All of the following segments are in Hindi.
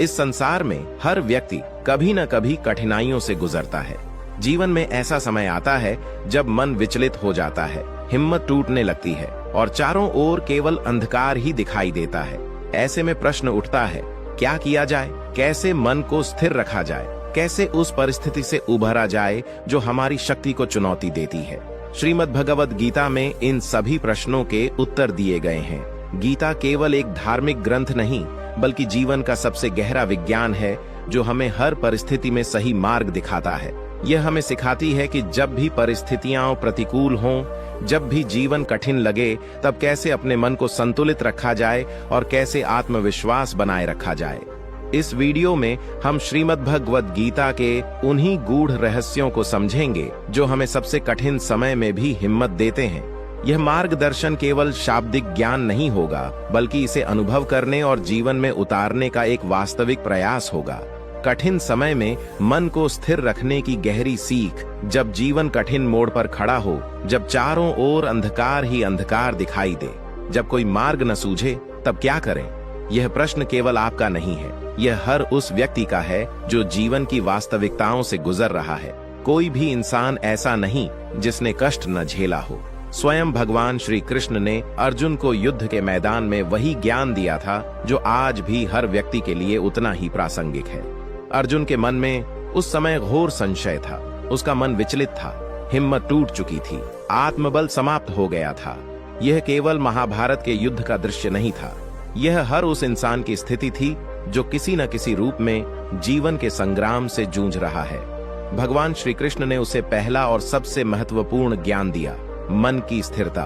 इस संसार में हर व्यक्ति कभी न कभी कठिनाइयों से गुजरता है। जीवन में ऐसा समय आता है जब मन विचलित हो जाता है, हिम्मत टूटने लगती है और चारों ओर केवल अंधकार ही दिखाई देता है। ऐसे में प्रश्न उठता है, क्या किया जाए? कैसे मन को स्थिर रखा जाए? कैसे उस परिस्थिति से उभरा जाए जो हमारी शक्ति को चुनौती देती है? श्रीमद् भगवद गीता में इन सभी प्रश्नों के उत्तर दिए गए हैं। गीता केवल एक धार्मिक ग्रंथ नहीं, बल्कि जीवन का सबसे गहरा विज्ञान है जो हमें हर परिस्थिति में सही मार्ग दिखाता है। यह हमें सिखाती है कि जब भी परिस्थितियां प्रतिकूल हों, जब भी जीवन कठिन लगे, तब कैसे अपने मन को संतुलित रखा जाए और कैसे आत्मविश्वास बनाए रखा जाए। इस वीडियो में हम श्रीमद् भगवद गीता के उन्हीं गूढ़ रहस्यों को समझेंगे जो हमें सबसे कठिन समय में भी हिम्मत देते हैं। यह मार्गदर्शन केवल शाब्दिक ज्ञान नहीं होगा, बल्कि इसे अनुभव करने और जीवन में उतारने का एक वास्तविक प्रयास होगा। कठिन समय में मन को स्थिर रखने की गहरी सीख। जब जीवन कठिन मोड़ पर खड़ा हो, जब चारों ओर अंधकार ही अंधकार दिखाई दे, जब कोई मार्ग न सूझे, तब क्या करें? यह प्रश्न केवल आपका नहीं है, यह हर उस व्यक्ति का है जो जीवन की वास्तविकताओं से गुजर रहा है। कोई भी इंसान ऐसा नहीं जिसने कष्ट न झेला हो। स्वयं भगवान श्री कृष्ण ने अर्जुन को युद्ध के मैदान में वही ज्ञान दिया था जो आज भी हर व्यक्ति के लिए उतना ही प्रासंगिक है। अर्जुन के मन में उस समय घोर संशय था, उसका मन विचलित था, हिम्मत टूट चुकी थी, आत्मबल समाप्त हो गया था। यह केवल महाभारत के युद्ध का दृश्य नहीं था, यह हर उस इंसान की स्थिति थी जो किसी न किसी रूप में जीवन के संग्राम से जूझ रहा है। भगवान श्री कृष्ण ने उसे पहला और सबसे महत्वपूर्ण ज्ञान दिया, मन की स्थिरता।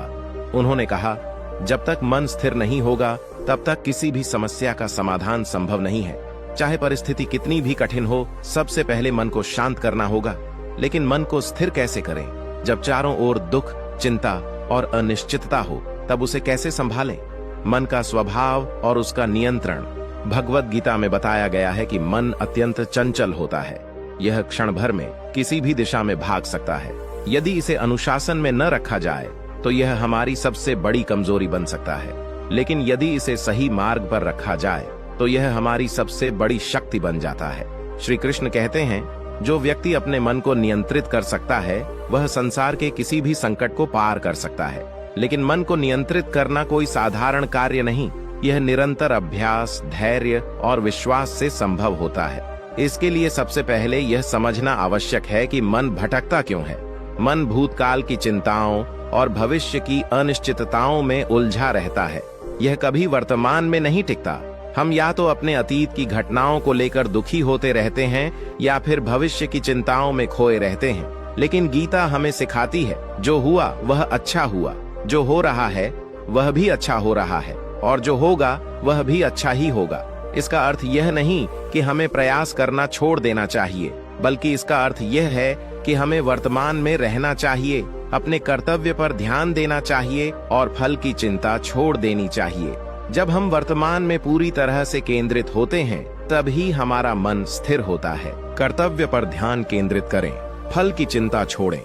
उन्होंने कहा, जब तक मन स्थिर नहीं होगा, तब तक किसी भी समस्या का समाधान संभव नहीं है। चाहे परिस्थिति कितनी भी कठिन हो, सबसे पहले मन को शांत करना होगा। लेकिन मन को स्थिर कैसे करें? जब चारों ओर दुख, चिंता और अनिश्चितता हो, तब उसे कैसे संभालें? मन का स्वभाव और उसका नियंत्रण। भगवद गीता में बताया गया है कि मन अत्यंत चंचल होता है। यह क्षण भर में किसी भी दिशा में भाग सकता है। यदि इसे अनुशासन में न रखा जाए तो यह हमारी सबसे बड़ी कमजोरी बन सकता है, लेकिन यदि इसे सही मार्ग पर रखा जाए तो यह हमारी सबसे बड़ी शक्ति बन जाता है। श्री कृष्ण कहते हैं, जो व्यक्ति अपने मन को नियंत्रित कर सकता है वह संसार के किसी भी संकट को पार कर सकता है। लेकिन मन को नियंत्रित करना कोई साधारण कार्य नहीं, यह निरंतर अभ्यास, धैर्य और विश्वास से संभव होता है। इसके लिए सबसे पहले यह समझना आवश्यक है कि मन भटकता क्यों है। मन भूतकाल की चिंताओं और भविष्य की अनिश्चितताओं में उलझा रहता है। यह कभी वर्तमान में नहीं टिकता। हम या तो अपने अतीत की घटनाओं को लेकर दुखी होते रहते हैं या फिर भविष्य की चिंताओं में खोए रहते हैं। लेकिन गीता हमें सिखाती है, जो हुआ वह अच्छा हुआ, जो हो रहा है वह भी अच्छा हो रहा है और जो होगा वह भी अच्छा ही होगा। इसका अर्थ यह नहीं कि हमें प्रयास करना छोड़ देना चाहिए, बल्कि इसका अर्थ यह है कि हमें वर्तमान में रहना चाहिए, अपने कर्तव्य पर ध्यान देना चाहिए और फल की चिंता छोड़ देनी चाहिए। जब हम वर्तमान में पूरी तरह से केंद्रित होते हैं, तभी हमारा मन स्थिर होता है। कर्तव्य पर ध्यान केंद्रित करें, फल की चिंता छोड़ें।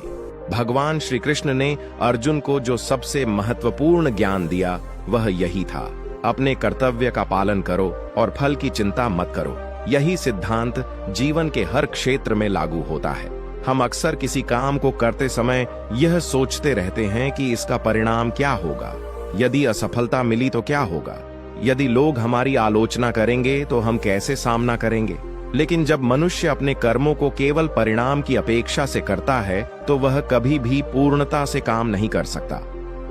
भगवान श्री कृष्ण ने अर्जुन को जो सबसे महत्वपूर्ण ज्ञान दिया वह यही था, अपने कर्तव्य का पालन करो और फल की चिंता मत करो। यही सिद्धांत जीवन के हर क्षेत्र में लागू होता है। हम अक्सर किसी काम को करते समय यह सोचते रहते हैं कि इसका परिणाम क्या होगा, यदि असफलता मिली तो क्या होगा, यदि लोग हमारी आलोचना करेंगे तो हम कैसे सामना करेंगे। लेकिन जब मनुष्य अपने कर्मों को केवल परिणाम की अपेक्षा से करता है तो वह कभी भी पूर्णता से काम नहीं कर सकता।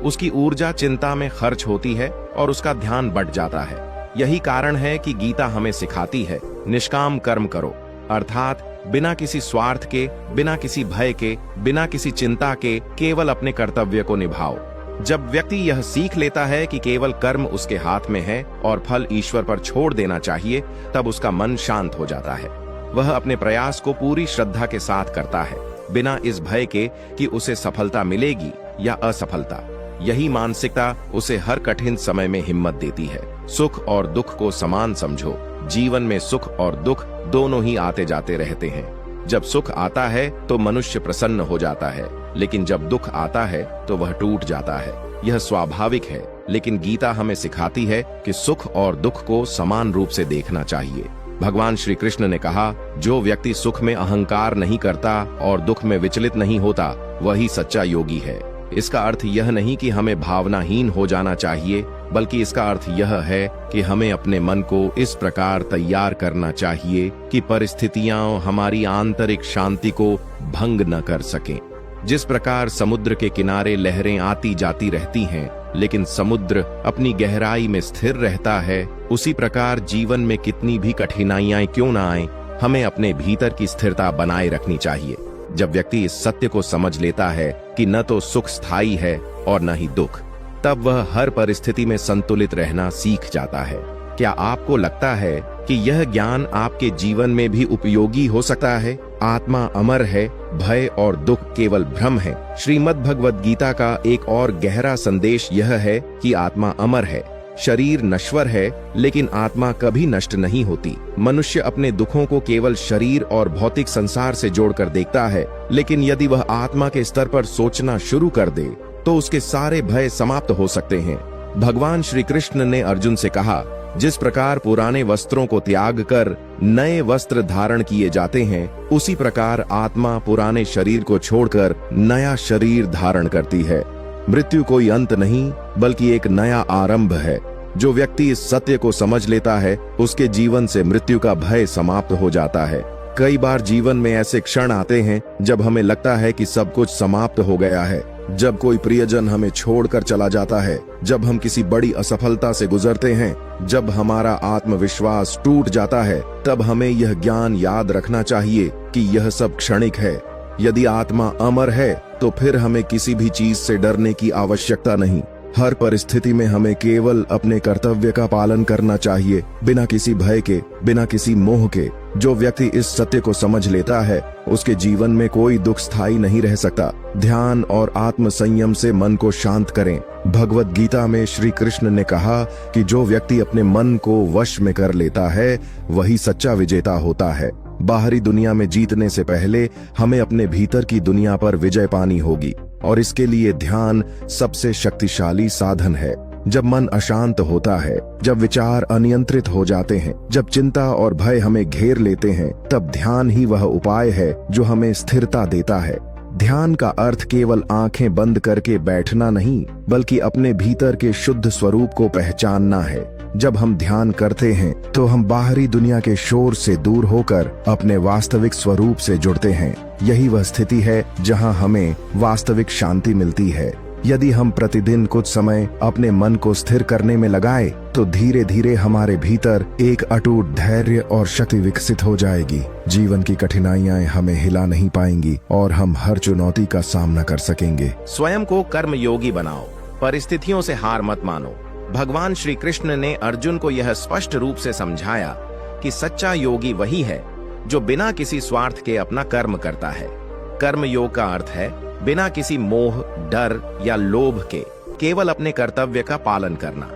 उसकी ऊर्जा चिंता में खर्च होती है और उसका ध्यान बढ़ जाता है। यही कारण है कि गीता हमें सिखाती है, निष्काम कर्म करो, अर्थात बिना किसी स्वार्थ के, बिना किसी भय के, बिना किसी चिंता के केवल अपने कर्तव्य को निभाओ। जब व्यक्ति यह सीख लेता है कि केवल कर्म उसके हाथ में है और फल ईश्वर पर छोड़ देना चाहिए, तब उसका मन शांत हो जाता है। वह अपने प्रयास को पूरी श्रद्धा के साथ करता है, बिना इस भय के कि उसे सफलता मिलेगी या असफलता। यही मानसिकता उसे हर कठिन समय में हिम्मत देती है। सुख और दुख को समान समझो। जीवन में सुख और दुख दोनों ही आते जाते रहते हैं। जब सुख आता है तो मनुष्य प्रसन्न हो जाता है, लेकिन जब दुख आता है तो वह टूट जाता है। यह स्वाभाविक है, लेकिन गीता हमें सिखाती है कि सुख और दुख को समान रूप से देखना चाहिए। भगवान श्री कृष्ण ने कहा, जो व्यक्ति सुख में अहंकार नहीं करता और दुख में विचलित नहीं होता, वही सच्चा योगी है। इसका अर्थ यह नहीं कि हमें भावनाहीन हो जाना चाहिए, बल्कि इसका अर्थ यह है कि हमें अपने मन को इस प्रकार तैयार करना चाहिए कि परिस्थितियां हमारी आंतरिक शांति को भंग न कर सकें। जिस प्रकार समुद्र के किनारे लहरें आती जाती रहती हैं, लेकिन समुद्र अपनी गहराई में स्थिर रहता है, उसी प्रकार जीवन में कितनी भी कठिनाइयां क्यों न आए, हमें अपने भीतर की स्थिरता बनाए रखनी चाहिए। जब व्यक्ति इस सत्य को समझ लेता है कि न तो सुख स्थायी है और न ही दुख, तब वह हर परिस्थिति में संतुलित रहना सीख जाता है। क्या आपको लगता है कि यह ज्ञान आपके जीवन में भी उपयोगी हो सकता है? आत्मा अमर है, भय और दुख केवल भ्रम है। श्रीमद् भगवद गीता का एक और गहरा संदेश यह है कि आत्मा अमर है, शरीर नश्वर है, लेकिन आत्मा कभी नष्ट नहीं होती। मनुष्य अपने दुखों को केवल शरीर और भौतिक संसार से जोड़कर देखता है, लेकिन यदि वह आत्मा के स्तर पर सोचना शुरू कर दे तो उसके सारे भय समाप्त हो सकते हैं। भगवान श्री कृष्ण ने अर्जुन से कहा, जिस प्रकार पुराने वस्त्रों को त्याग कर नए वस्त्र धारण किए जाते हैं, उसी प्रकार आत्मा पुराने शरीर को छोड़कर नया शरीर धारण करती है। मृत्यु कोई अंत नहीं, बल्कि एक नया आरंभ है। जो व्यक्ति इस सत्य को समझ लेता है, उसके जीवन से मृत्यु का भय समाप्त हो जाता है। कई बार जीवन में ऐसे क्षण आते हैं जब हमें लगता है कि सब कुछ समाप्त हो गया है। जब कोई प्रियजन हमें छोड़कर चला जाता है, जब हम किसी बड़ी असफलता से गुजरते हैं, जब हमारा आत्मविश्वास टूट जाता है, तब हमें यह ज्ञान याद रखना चाहिए कि यह सब क्षणिक है। यदि आत्मा अमर है तो फिर हमें किसी भी चीज से डरने की आवश्यकता नहीं। हर परिस्थिति में हमें केवल अपने कर्तव्य का पालन करना चाहिए, बिना किसी भय के, बिना किसी मोह के। जो व्यक्ति इस सत्य को समझ लेता है, उसके जीवन में कोई दुख स्थायी नहीं रह सकता। ध्यान और आत्म संयम से मन को शांत करें। भगवद गीता में श्री कृष्ण ने कहा कि जो व्यक्ति अपने मन को वश में कर लेता है, वही सच्चा विजेता होता है। बाहरी दुनिया में जीतने से पहले हमें अपने भीतर की दुनिया पर विजय पानी होगी, और इसके लिए ध्यान सबसे शक्तिशाली साधन है। जब मन अशांत होता है, जब विचार अनियंत्रित हो जाते हैं, जब चिंता और भय हमें घेर लेते हैं, तब ध्यान ही वह उपाय है जो हमें स्थिरता देता है। ध्यान का अर्थ केवल आंखें बंद करके बैठना नहीं, बल्कि अपने भीतर के शुद्ध स्वरूप को पहचानना है। जब हम ध्यान करते हैं तो हम बाहरी दुनिया के शोर से दूर होकर अपने वास्तविक स्वरूप से जुड़ते हैं। यही वह स्थिति है जहां हमें वास्तविक शांति मिलती है। यदि हम प्रतिदिन कुछ समय अपने मन को स्थिर करने में लगाएं, तो धीरे धीरे हमारे भीतर एक अटूट धैर्य और शक्ति विकसित हो जाएगी। जीवन की कठिनाइयां हमें हिला नहीं पाएंगी और हम हर चुनौती का सामना कर सकेंगे। स्वयं को कर्म योगी बनाओ, परिस्थितियों से हार मत मानो। भगवान श्री कृष्ण ने अर्जुन को यह स्पष्ट रूप से समझाया कि सच्चा योगी वही है जो बिना किसी स्वार्थ के अपना कर्म करता है। कर्म योग का अर्थ है बिना किसी मोह, डर या लोभ के केवल अपने कर्तव्य का पालन करना।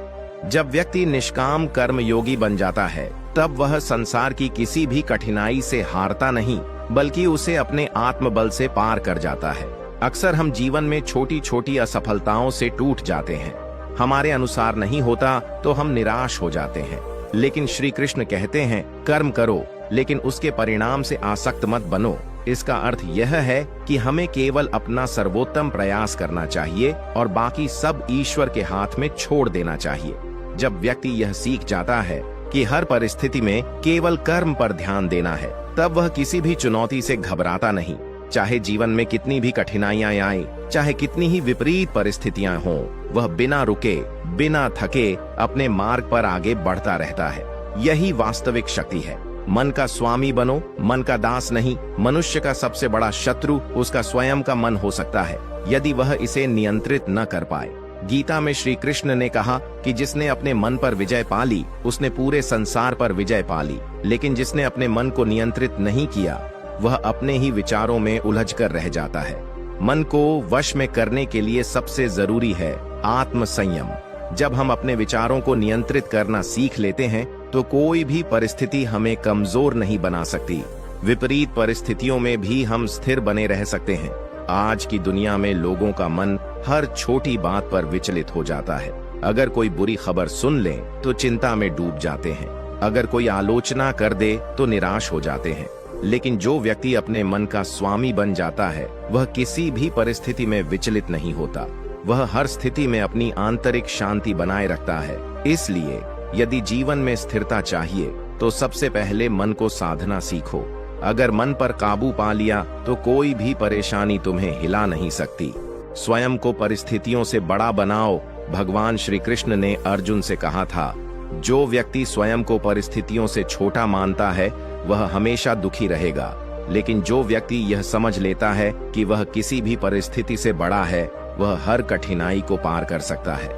जब व्यक्ति निष्काम कर्म योगी बन जाता है, तब वह संसार की किसी भी कठिनाई से हारता नहीं, बल्कि उसे अपने आत्मबल से पार कर जाता है। अक्सर हम जीवन में छोटी छोटी असफलताओं से टूट जाते हैं। हमारे अनुसार नहीं होता तो हम निराश हो जाते हैं, लेकिन श्री कृष्ण कहते हैं, कर्म करो, लेकिन उसके परिणाम से आसक्त मत बनो। इसका अर्थ यह है कि हमें केवल अपना सर्वोत्तम प्रयास करना चाहिए और बाकी सब ईश्वर के हाथ में छोड़ देना चाहिए। जब व्यक्ति यह सीख जाता है कि हर परिस्थिति में केवल कर्म पर ध्यान देना है, तब वह किसी भी चुनौती से घबराता नहीं। चाहे जीवन में कितनी भी कठिनाइयां आए, चाहे कितनी ही विपरीत परिस्थितियां हों, वह बिना रुके, बिना थके अपने मार्ग पर आगे बढ़ता रहता है। यही वास्तविक शक्ति है। मन का स्वामी बनो, मन का दास नहीं। मनुष्य का सबसे बड़ा शत्रु उसका स्वयं का मन हो सकता है, यदि वह इसे नियंत्रित न कर पाए। गीता में श्री कृष्ण ने कहा कि जिसने अपने मन पर विजय पा ली, उसने पूरे संसार पर विजय पा ली। लेकिन जिसने अपने मन को नियंत्रित नहीं किया, वह अपने ही विचारों में उलझ कर रह जाता है। मन को वश में करने के लिए सबसे जरूरी है आत्म संयम। जब हम अपने विचारों को नियंत्रित करना सीख लेते हैं, तो कोई भी परिस्थिति हमें कमजोर नहीं बना सकती। विपरीत परिस्थितियों में भी हम स्थिर बने रह सकते हैं। आज की दुनिया में लोगों का मन हर छोटी बात पर विचलित हो जाता है। अगर कोई बुरी खबर सुन ले तो चिंता में डूब जाते हैं। अगर कोई आलोचना कर दे तो निराश हो जाते हैं, लेकिन जो व्यक्ति अपने मन का स्वामी बन जाता है वह किसी भी परिस्थिति में विचलित नहीं होता। वह हर स्थिति में अपनी आंतरिक शांति बनाए रखता है। इसलिए यदि जीवन में स्थिरता चाहिए तो सबसे पहले मन को साधना सीखो। अगर मन पर काबू पा लिया तो कोई भी परेशानी तुम्हें हिला नहीं सकती। स्वयं को परिस्थितियों से बड़ा बनाओ। भगवान श्री कृष्ण ने अर्जुन से कहा था, जो व्यक्ति स्वयं को परिस्थितियों से छोटा मानता है वह हमेशा दुखी रहेगा, लेकिन जो व्यक्ति यह समझ लेता है कि वह किसी भी परिस्थिति से बड़ा है वह हर कठिनाई को पार कर सकता है।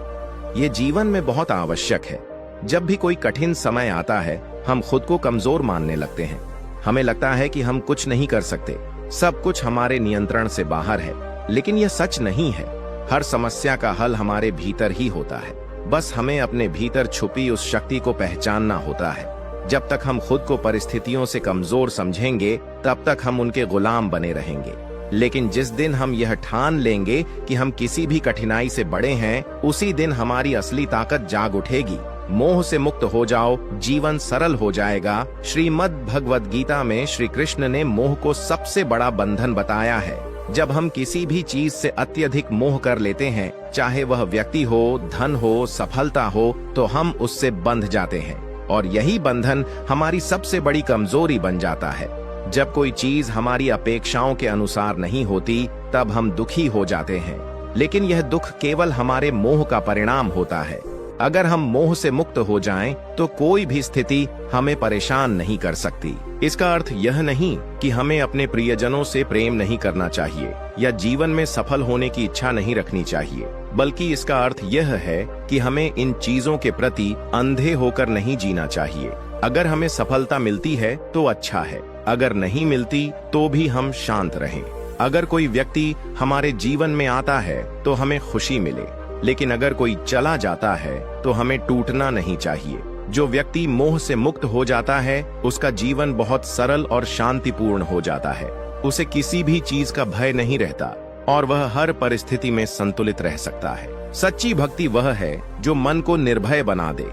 ये जीवन में बहुत आवश्यक है। जब भी कोई कठिन समय आता है हम खुद को कमजोर मानने लगते हैं। हमें लगता है कि हम कुछ नहीं कर सकते, सब कुछ हमारे नियंत्रण से बाहर है, लेकिन यह सच नहीं है। हर समस्या का हल हमारे भीतर ही होता है, बस हमें अपने भीतर छुपी उस शक्ति को पहचानना होता है। जब तक हम खुद को परिस्थितियों से कमजोर समझेंगे तब तक हम उनके गुलाम बने रहेंगे, लेकिन जिस दिन हम यह ठान लेंगे कि हम किसी भी कठिनाई से बड़े हैं, उसी दिन हमारी असली ताकत जाग उठेगी। मोह से मुक्त हो जाओ, जीवन सरल हो जाएगा। श्रीमद् भगवद गीता में श्री कृष्ण ने मोह को सबसे बड़ा बंधन बताया है। जब हम किसी भी चीज से अत्यधिक मोह कर लेते हैं, चाहे वह व्यक्ति हो, धन हो, सफलता हो, तो हम उससे बंध जाते हैं और यही बंधन हमारी सबसे बड़ी कमजोरी बन जाता है। जब कोई चीज हमारी अपेक्षाओं के अनुसार नहीं होती तब हम दुखी हो जाते हैं, लेकिन यह दुख केवल हमारे मोह का परिणाम होता है। अगर हम मोह से मुक्त हो जाएं, तो कोई भी स्थिति हमें परेशान नहीं कर सकती। इसका अर्थ यह नहीं कि हमें अपने प्रियजनों से प्रेम नहीं करना चाहिए या जीवन में सफल होने की इच्छा नहीं रखनी चाहिए, बल्कि इसका अर्थ यह है कि हमें इन चीजों के प्रति अंधे होकर नहीं जीना चाहिए। अगर हमें सफलता मिलती है तो अच्छा है, अगर नहीं मिलती तो भी हम शांत रहें। अगर कोई व्यक्ति हमारे जीवन में आता है तो हमें खुशी मिले, लेकिन अगर कोई चला जाता है तो हमें टूटना नहीं चाहिए। जो व्यक्ति मोह से मुक्त हो जाता है उसका जीवन बहुत सरल और शांतिपूर्ण हो जाता है। उसे किसी भी चीज का भय नहीं रहता और वह हर परिस्थिति में संतुलित रह सकता है। सच्ची भक्ति वह है जो मन को निर्भय बना दे।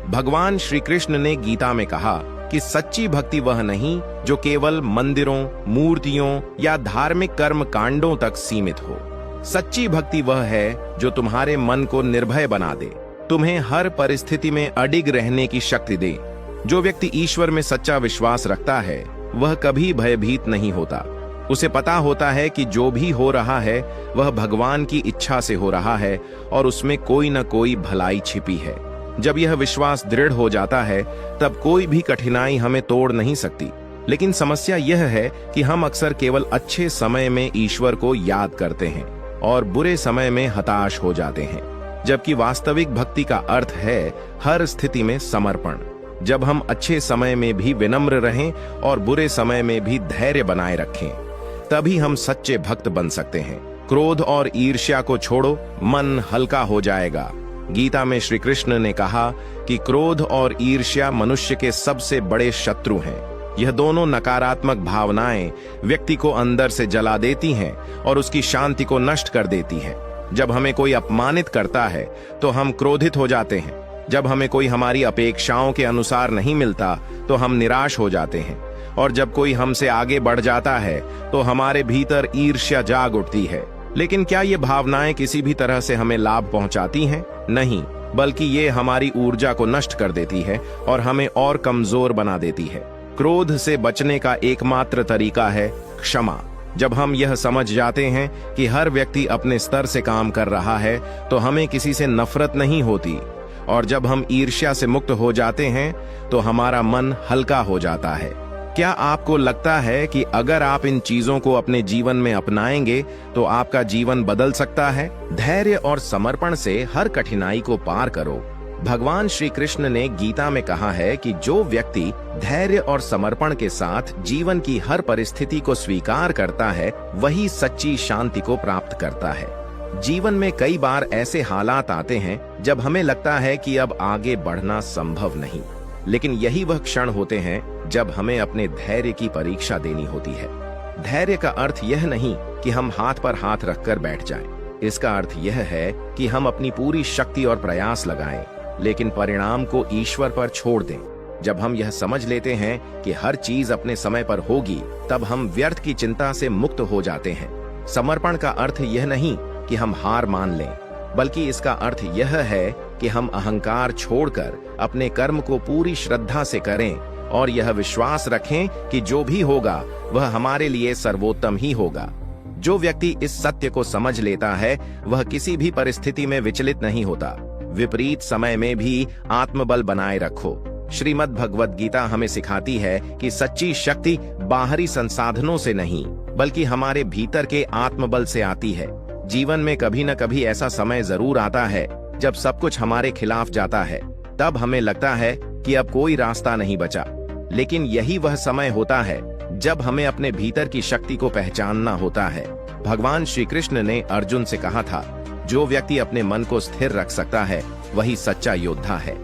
भगवान श्री कृष्ण ने गीता में कहा कि सच्ची भक्ति वह नहीं जो केवल मंदिरों, मूर्तियों या धार्मिक कर्म कांडों तक सीमित हो। सच्ची भक्ति वह है जो तुम्हारे मन को निर्भय बना दे, तुम्हें हर परिस्थिति में अडिग रहने की शक्ति दे। जो व्यक्ति ईश्वर में सच्चा विश्वास रखता है वह कभी भयभीत नहीं होता। उसे पता होता है कि जो भी हो रहा है वह भगवान की इच्छा से हो रहा है और उसमें कोई न कोई भलाई छिपी है। जब यह विश्वास दृढ़ हो जाता है तब कोई भी कठिनाई हमें तोड़ नहीं सकती। लेकिन समस्या यह है कि हम अक्सर केवल अच्छे समय में ईश्वर को याद करते हैं और बुरे समय में हताश हो जाते हैं, जबकि वास्तविक भक्ति का अर्थ है हर स्थिति में समर्पण। जब हम अच्छे समय में भी विनम्र रहें और बुरे समय में भी धैर्य बनाए रखें, तभी हम सच्चे भक्त बन सकते हैं। क्रोध और ईर्ष्या को छोड़ो, मन हल्का हो जाएगा। गीता में श्री कृष्ण ने कहा कि क्रोध और ईर्ष्या मनुष्य के सबसे बड़े शत्रु हैं। यह दोनों नकारात्मक भावनाएं व्यक्ति को अंदर से जला देती हैं और उसकी शांति को नष्ट कर देती हैं। जब हमें कोई अपमानित करता है तो हम क्रोधित हो जाते हैं। जब हमें कोई हमारी अपेक्षाओं के अनुसार नहीं मिलता तो हम निराश हो जाते हैं, और जब कोई हमसे आगे बढ़ जाता है तो हमारे भीतर ईर्ष्या जाग उठती है। लेकिन क्या ये भावनाएं किसी भी तरह से हमें लाभ पहुंचाती हैं? नहीं, बल्कि ये हमारी ऊर्जा को नष्ट कर देती है और हमें और कमजोर बना देती है। क्रोध से बचने का एकमात्र तरीका है क्षमा। जब हम यह समझ जाते हैं कि हर व्यक्ति अपने स्तर से काम कर रहा है तो हमें किसी से नफरत नहीं होती, और जब हम ईर्ष्या से मुक्त हो जाते हैं तो हमारा मन हल्का हो जाता है। क्या आपको लगता है कि अगर आप इन चीजों को अपने जीवन में अपनाएंगे तो आपका जीवन बदल सकता है? धैर्य और समर्पण से हर कठिनाई को पार करो। भगवान श्री कृष्ण ने गीता में कहा है कि जो व्यक्ति धैर्य और समर्पण के साथ जीवन की हर परिस्थिति को स्वीकार करता है वही सच्ची शांति को प्राप्त करता है। जीवन में कई बार ऐसे हालात आते हैं जब हमें लगता है कि अब आगे बढ़ना संभव नहीं, लेकिन यही वह क्षण होते हैं जब हमें अपने धैर्य की परीक्षा देनी होती है। धैर्य का अर्थ यह नहीं कि हम हाथ पर हाथ रखकर बैठ जाएं। इसका अर्थ यह है कि हम अपनी पूरी शक्ति और प्रयास लगाएं, लेकिन परिणाम को ईश्वर पर छोड़ दें। जब हम यह समझ लेते हैं कि हर चीज अपने समय पर होगी, तब हम व्यर्थ की चिंता से मुक्त हो जाते हैं। समर्पण का अर्थ यह नहीं कि हम हार मान लें, बल्कि इसका अर्थ यह है कि हम अहंकार छोड़कर अपने कर्म को पूरी श्रद्धा से करें और यह विश्वास रखें कि जो भी होगा वह हमारे लिए सर्वोत्तम ही होगा। जो व्यक्ति इस सत्य को समझ लेता है वह किसी भी परिस्थिति में विचलित नहीं होता। विपरीत समय में भी आत्मबल बनाए रखो। श्रीमद् भगवद गीता हमें सिखाती है कि सच्ची शक्ति बाहरी संसाधनों से नहीं, बल्कि हमारे भीतर के आत्मबल से आती है। जीवन में कभी न कभी ऐसा समय जरूर आता है जब सब कुछ हमारे खिलाफ जाता है। तब हमें लगता है कि अब कोई रास्ता नहीं बचा, लेकिन यही वह समय होता है जब हमें अपने भीतर की शक्ति को पहचानना होता है। भगवान श्री कृष्ण ने अर्जुन से कहा था, जो व्यक्ति अपने मन को स्थिर रख सकता है वही सच्चा योद्धा है।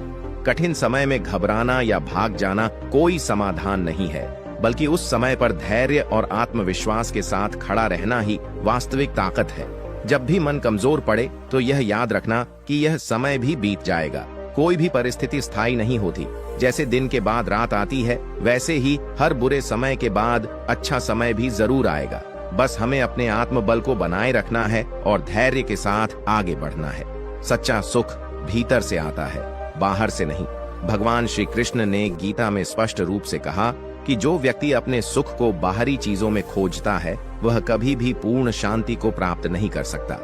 कठिन समय में घबराना या भाग जाना कोई समाधान नहीं है, बल्कि उस समय पर धैर्य और आत्मविश्वास के साथ खड़ा रहना ही वास्तविक ताकत है। जब भी मन कमजोर पड़े तो यह याद रखना कि यह समय भी बीत जाएगा। कोई भी परिस्थिति स्थायी नहीं होती। जैसे दिन के बाद रात आती है, वैसे ही हर बुरे समय के बाद अच्छा समय भी जरूर आएगा। बस हमें अपने आत्मबल को बनाए रखना है और धैर्य के साथ आगे बढ़ना है। सच्चा सुख भीतर से आता है, बाहर से नहीं। भगवान श्री कृष्ण ने गीता में स्पष्ट रूप से कहा कि जो व्यक्ति अपने सुख को बाहरी चीजों में खोजता है वह कभी भी पूर्ण शांति को प्राप्त नहीं कर सकता।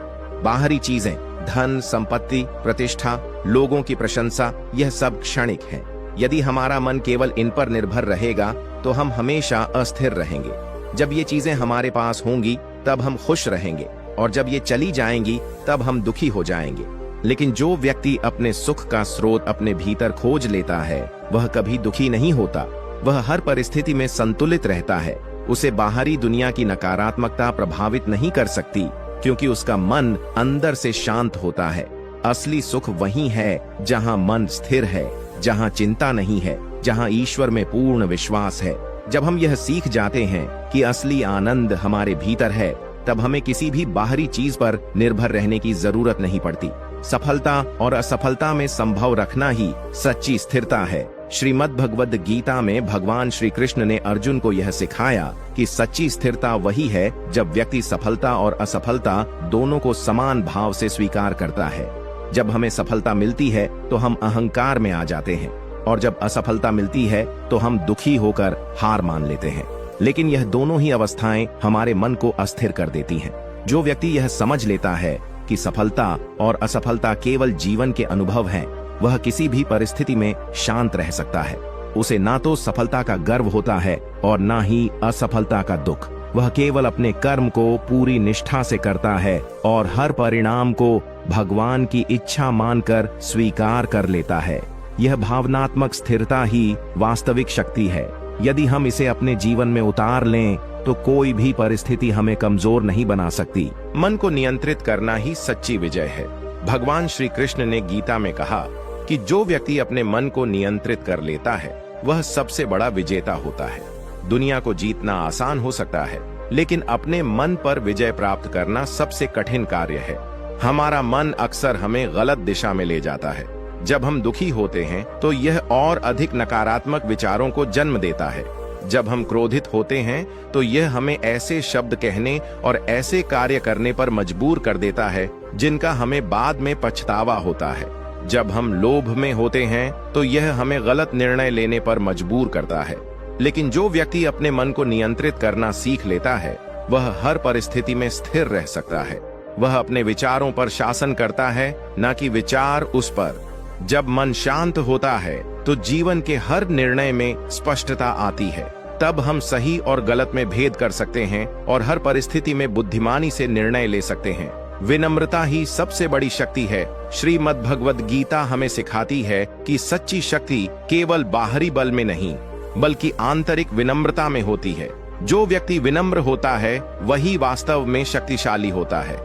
बाहरी चीजें, धन, संपत्ति, प्रतिष्ठा, लोगों की प्रशंसा, यह सब क्षणिक है। यदि हमारा मन केवल इन पर निर्भर रहेगा तो हम हमेशा अस्थिर रहेंगे। जब ये चीजें हमारे पास होंगी तब हम खुश रहेंगे, और जब ये चली जाएंगी तब हम दुखी हो जाएंगे। लेकिन जो व्यक्ति अपने सुख का स्रोत अपने भीतर खोज लेता है वह कभी दुखी नहीं होता। वह हर परिस्थिति में संतुलित रहता है। उसे बाहरी दुनिया की नकारात्मकता प्रभावित नहीं कर सकती, क्योंकि उसका मन अंदर से शांत होता है। असली सुख वही है जहां मन स्थिर है, जहां चिंता नहीं है, जहां ईश्वर में पूर्ण विश्वास है। जब हम यह सीख जाते हैं कि असली आनंद हमारे भीतर है, तब हमें किसी भी बाहरी चीज पर निर्भर रहने की जरूरत नहीं पड़ती। सफलता और असफलता में संभव रखना ही सच्ची स्थिरता है। श्रीमद् भगवद गीता में भगवान श्री कृष्ण ने अर्जुन को यह सिखाया कि सच्ची स्थिरता वही है जब व्यक्ति सफलता और असफलता दोनों को समान भाव से स्वीकार करता है। जब हमें सफलता मिलती है तो हम अहंकार में आ जाते हैं, और जब असफलता मिलती है तो हम दुखी होकर हार मान लेते हैं। लेकिन यह दोनों ही अवस्थाएं हमारे मन को अस्थिर कर देती हैं। जो व्यक्ति यह समझ लेता है कि सफलता और असफलता केवल जीवन के अनुभव हैं, वह किसी भी परिस्थिति में शांत रह सकता है। उसे ना तो सफलता का गर्व होता है और ना ही असफलता का दुख। वह केवल अपने कर्म को पूरी निष्ठा से करता है और हर परिणाम को भगवान की इच्छा मानकर स्वीकार कर लेता है। यह भावनात्मक स्थिरता ही वास्तविक शक्ति है। यदि हम इसे अपने जीवन में उतार लें तो कोई भी परिस्थिति हमें कमजोर नहीं बना सकती। मन को नियंत्रित करना ही सच्ची विजय है। भगवान श्री कृष्ण ने गीता में कहा कि जो व्यक्ति अपने मन को नियंत्रित कर लेता है वह सबसे बड़ा विजेता होता है। दुनिया को जीतना आसान हो सकता है, लेकिन अपने मन पर विजय प्राप्त करना सबसे कठिन कार्य है। हमारा मन अक्सर हमें गलत दिशा में ले जाता है। जब हम दुखी होते हैं तो यह और अधिक नकारात्मक विचारों को जन्म देता है। जब हम क्रोधित होते हैं तो यह हमें ऐसे शब्द कहने और ऐसे कार्य करने पर मजबूर कर देता है जिनका हमें बाद में पछतावा होता है। जब हम लोभ में होते हैं तो यह हमें गलत निर्णय लेने पर मजबूर करता है। लेकिन जो व्यक्ति अपने मन को नियंत्रित करना सीख लेता है वह हर परिस्थिति में स्थिर रह सकता है। वह अपने विचारों पर शासन करता है, न कि विचार उस पर। जब मन शांत होता है तो जीवन के हर निर्णय में स्पष्टता आती है। तब हम सही और गलत में भेद कर सकते हैं और हर परिस्थिति में बुद्धिमानी से निर्णय ले सकते हैं। विनम्रता ही सबसे बड़ी शक्ति है। श्रीमद् भगवद गीता हमें सिखाती है कि सच्ची शक्ति केवल बाहरी बल में नहीं, बल्कि आंतरिक विनम्रता में होती है। जो व्यक्ति विनम्र होता है वही वास्तव में शक्तिशाली होता है।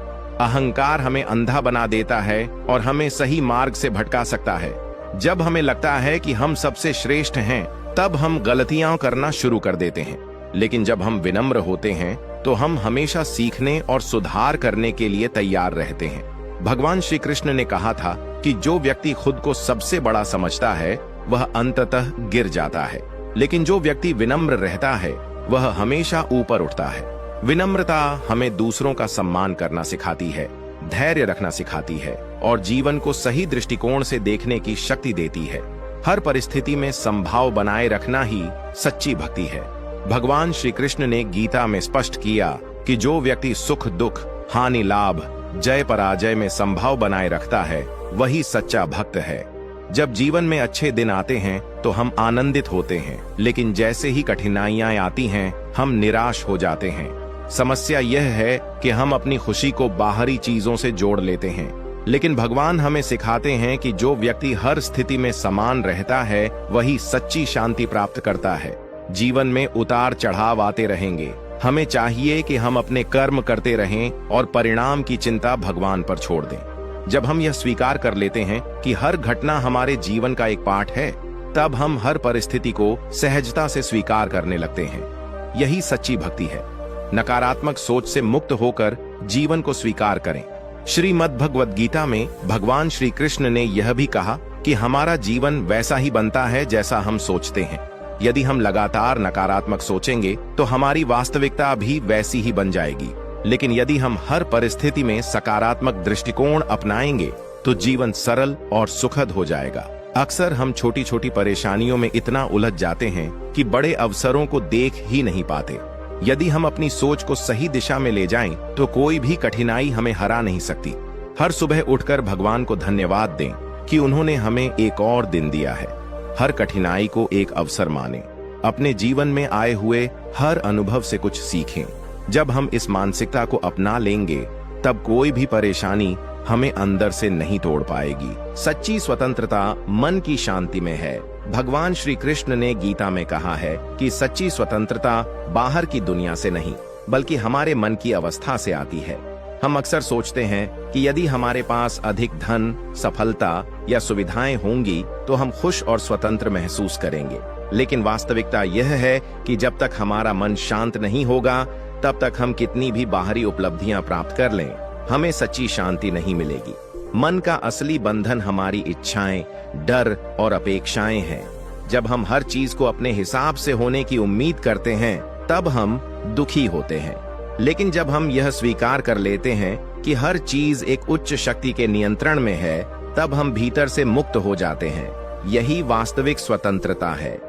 अहंकार हमें अंधा बना देता है और हमें सही मार्ग से भटका सकता है। जब हमें लगता है कि हम सबसे श्रेष्ठ हैं, तब हम गलतियां करना शुरू कर देते हैं। लेकिन जब हम विनम्र होते हैं तो हम हमेशा सीखने और सुधार करने के लिए तैयार रहते हैं। भगवान श्री कृष्ण ने कहा था कि जो व्यक्ति खुद को सबसे बड़ा समझता है वह अंततः गिर जाता है। लेकिन जो व्यक्ति विनम्र रहता है वह हमेशा ऊपर उठता है। विनम्रता हमें दूसरों का सम्मान करना सिखाती है, धैर्य रखना सिखाती है और जीवन को सही दृष्टिकोण से देखने की शक्ति देती है। हर परिस्थिति में समभाव बनाए रखना ही सच्ची भक्ति है। भगवान श्री कृष्ण ने गीता में स्पष्ट किया कि जो व्यक्ति सुख दुख, हानि लाभ, जय पराजय में समभाव बनाए रखता है वही सच्चा भक्त है। जब जीवन में अच्छे दिन आते हैं तो हम आनंदित होते हैं, लेकिन जैसे ही कठिनाइयां आती हैं हम निराश हो जाते हैं। समस्या यह है कि हम अपनी खुशी को बाहरी चीजों से जोड़ लेते हैं, लेकिन भगवान हमें सिखाते हैं कि जो व्यक्ति हर स्थिति में समान रहता है वही सच्ची शांति प्राप्त करता है। जीवन में उतार चढ़ाव आते रहेंगे, हमें चाहिए कि हम अपने कर्म करते रहें और परिणाम की चिंता भगवान पर छोड़ दें। जब हम यह स्वीकार कर लेते हैं कि हर घटना हमारे जीवन का एक पाठ है, तब हम हर परिस्थिति को सहजता से स्वीकार करने लगते हैं। यही सच्ची भक्ति है। नकारात्मक सोच से मुक्त होकर जीवन को स्वीकार करें। श्रीमद् भगवद गीता में भगवान श्री कृष्ण ने यह भी कहा कि हमारा जीवन वैसा ही बनता है जैसा हम सोचते हैं। यदि हम लगातार नकारात्मक सोचेंगे तो हमारी वास्तविकता भी वैसी ही बन जाएगी। लेकिन यदि हम हर परिस्थिति में सकारात्मक दृष्टिकोण अपनाएंगे तो जीवन सरल और सुखद हो जाएगा। अक्सर हम छोटी छोटी परेशानियों में इतना उलझ जाते हैं कि बड़े अवसरों को देख ही नहीं पाते। यदि हम अपनी सोच को सही दिशा में ले जाएं, तो कोई भी कठिनाई हमें हरा नहीं सकती। हर सुबह उठकर भगवान को धन्यवाद दें कि उन्होंने हमें एक और दिन दिया है। हर कठिनाई को एक अवसर मानें। अपने जीवन में आए हुए हर अनुभव से कुछ सीखें। जब हम इस मानसिकता को अपना लेंगे तब कोई भी परेशानी हमें अंदर से नहीं तोड़ पाएगी। सच्ची स्वतंत्रता मन की शांति में है। भगवान श्री कृष्ण ने गीता में कहा है कि सच्ची स्वतंत्रता बाहर की दुनिया से नहीं बल्कि हमारे मन की अवस्था से आती है। हम अक्सर सोचते हैं कि यदि हमारे पास अधिक धन, सफलता या सुविधाएं होंगी तो हम खुश और स्वतंत्र महसूस करेंगे। लेकिन वास्तविकता यह है कि जब तक हमारा मन शांत नहीं होगा तब तक हम कितनी भी बाहरी उपलब्धियां प्राप्त कर लें, हमें सच्ची शांति नहीं मिलेगी। मन का असली बंधन हमारी इच्छाएं, डर और अपेक्षाएं हैं। जब हम हर चीज को अपने हिसाब से होने की उम्मीद करते हैं तब हम दुखी होते हैं। लेकिन जब हम यह स्वीकार कर लेते हैं कि हर चीज एक उच्च शक्ति के नियंत्रण में है, तब हम भीतर से मुक्त हो जाते हैं। यही वास्तविक स्वतंत्रता है।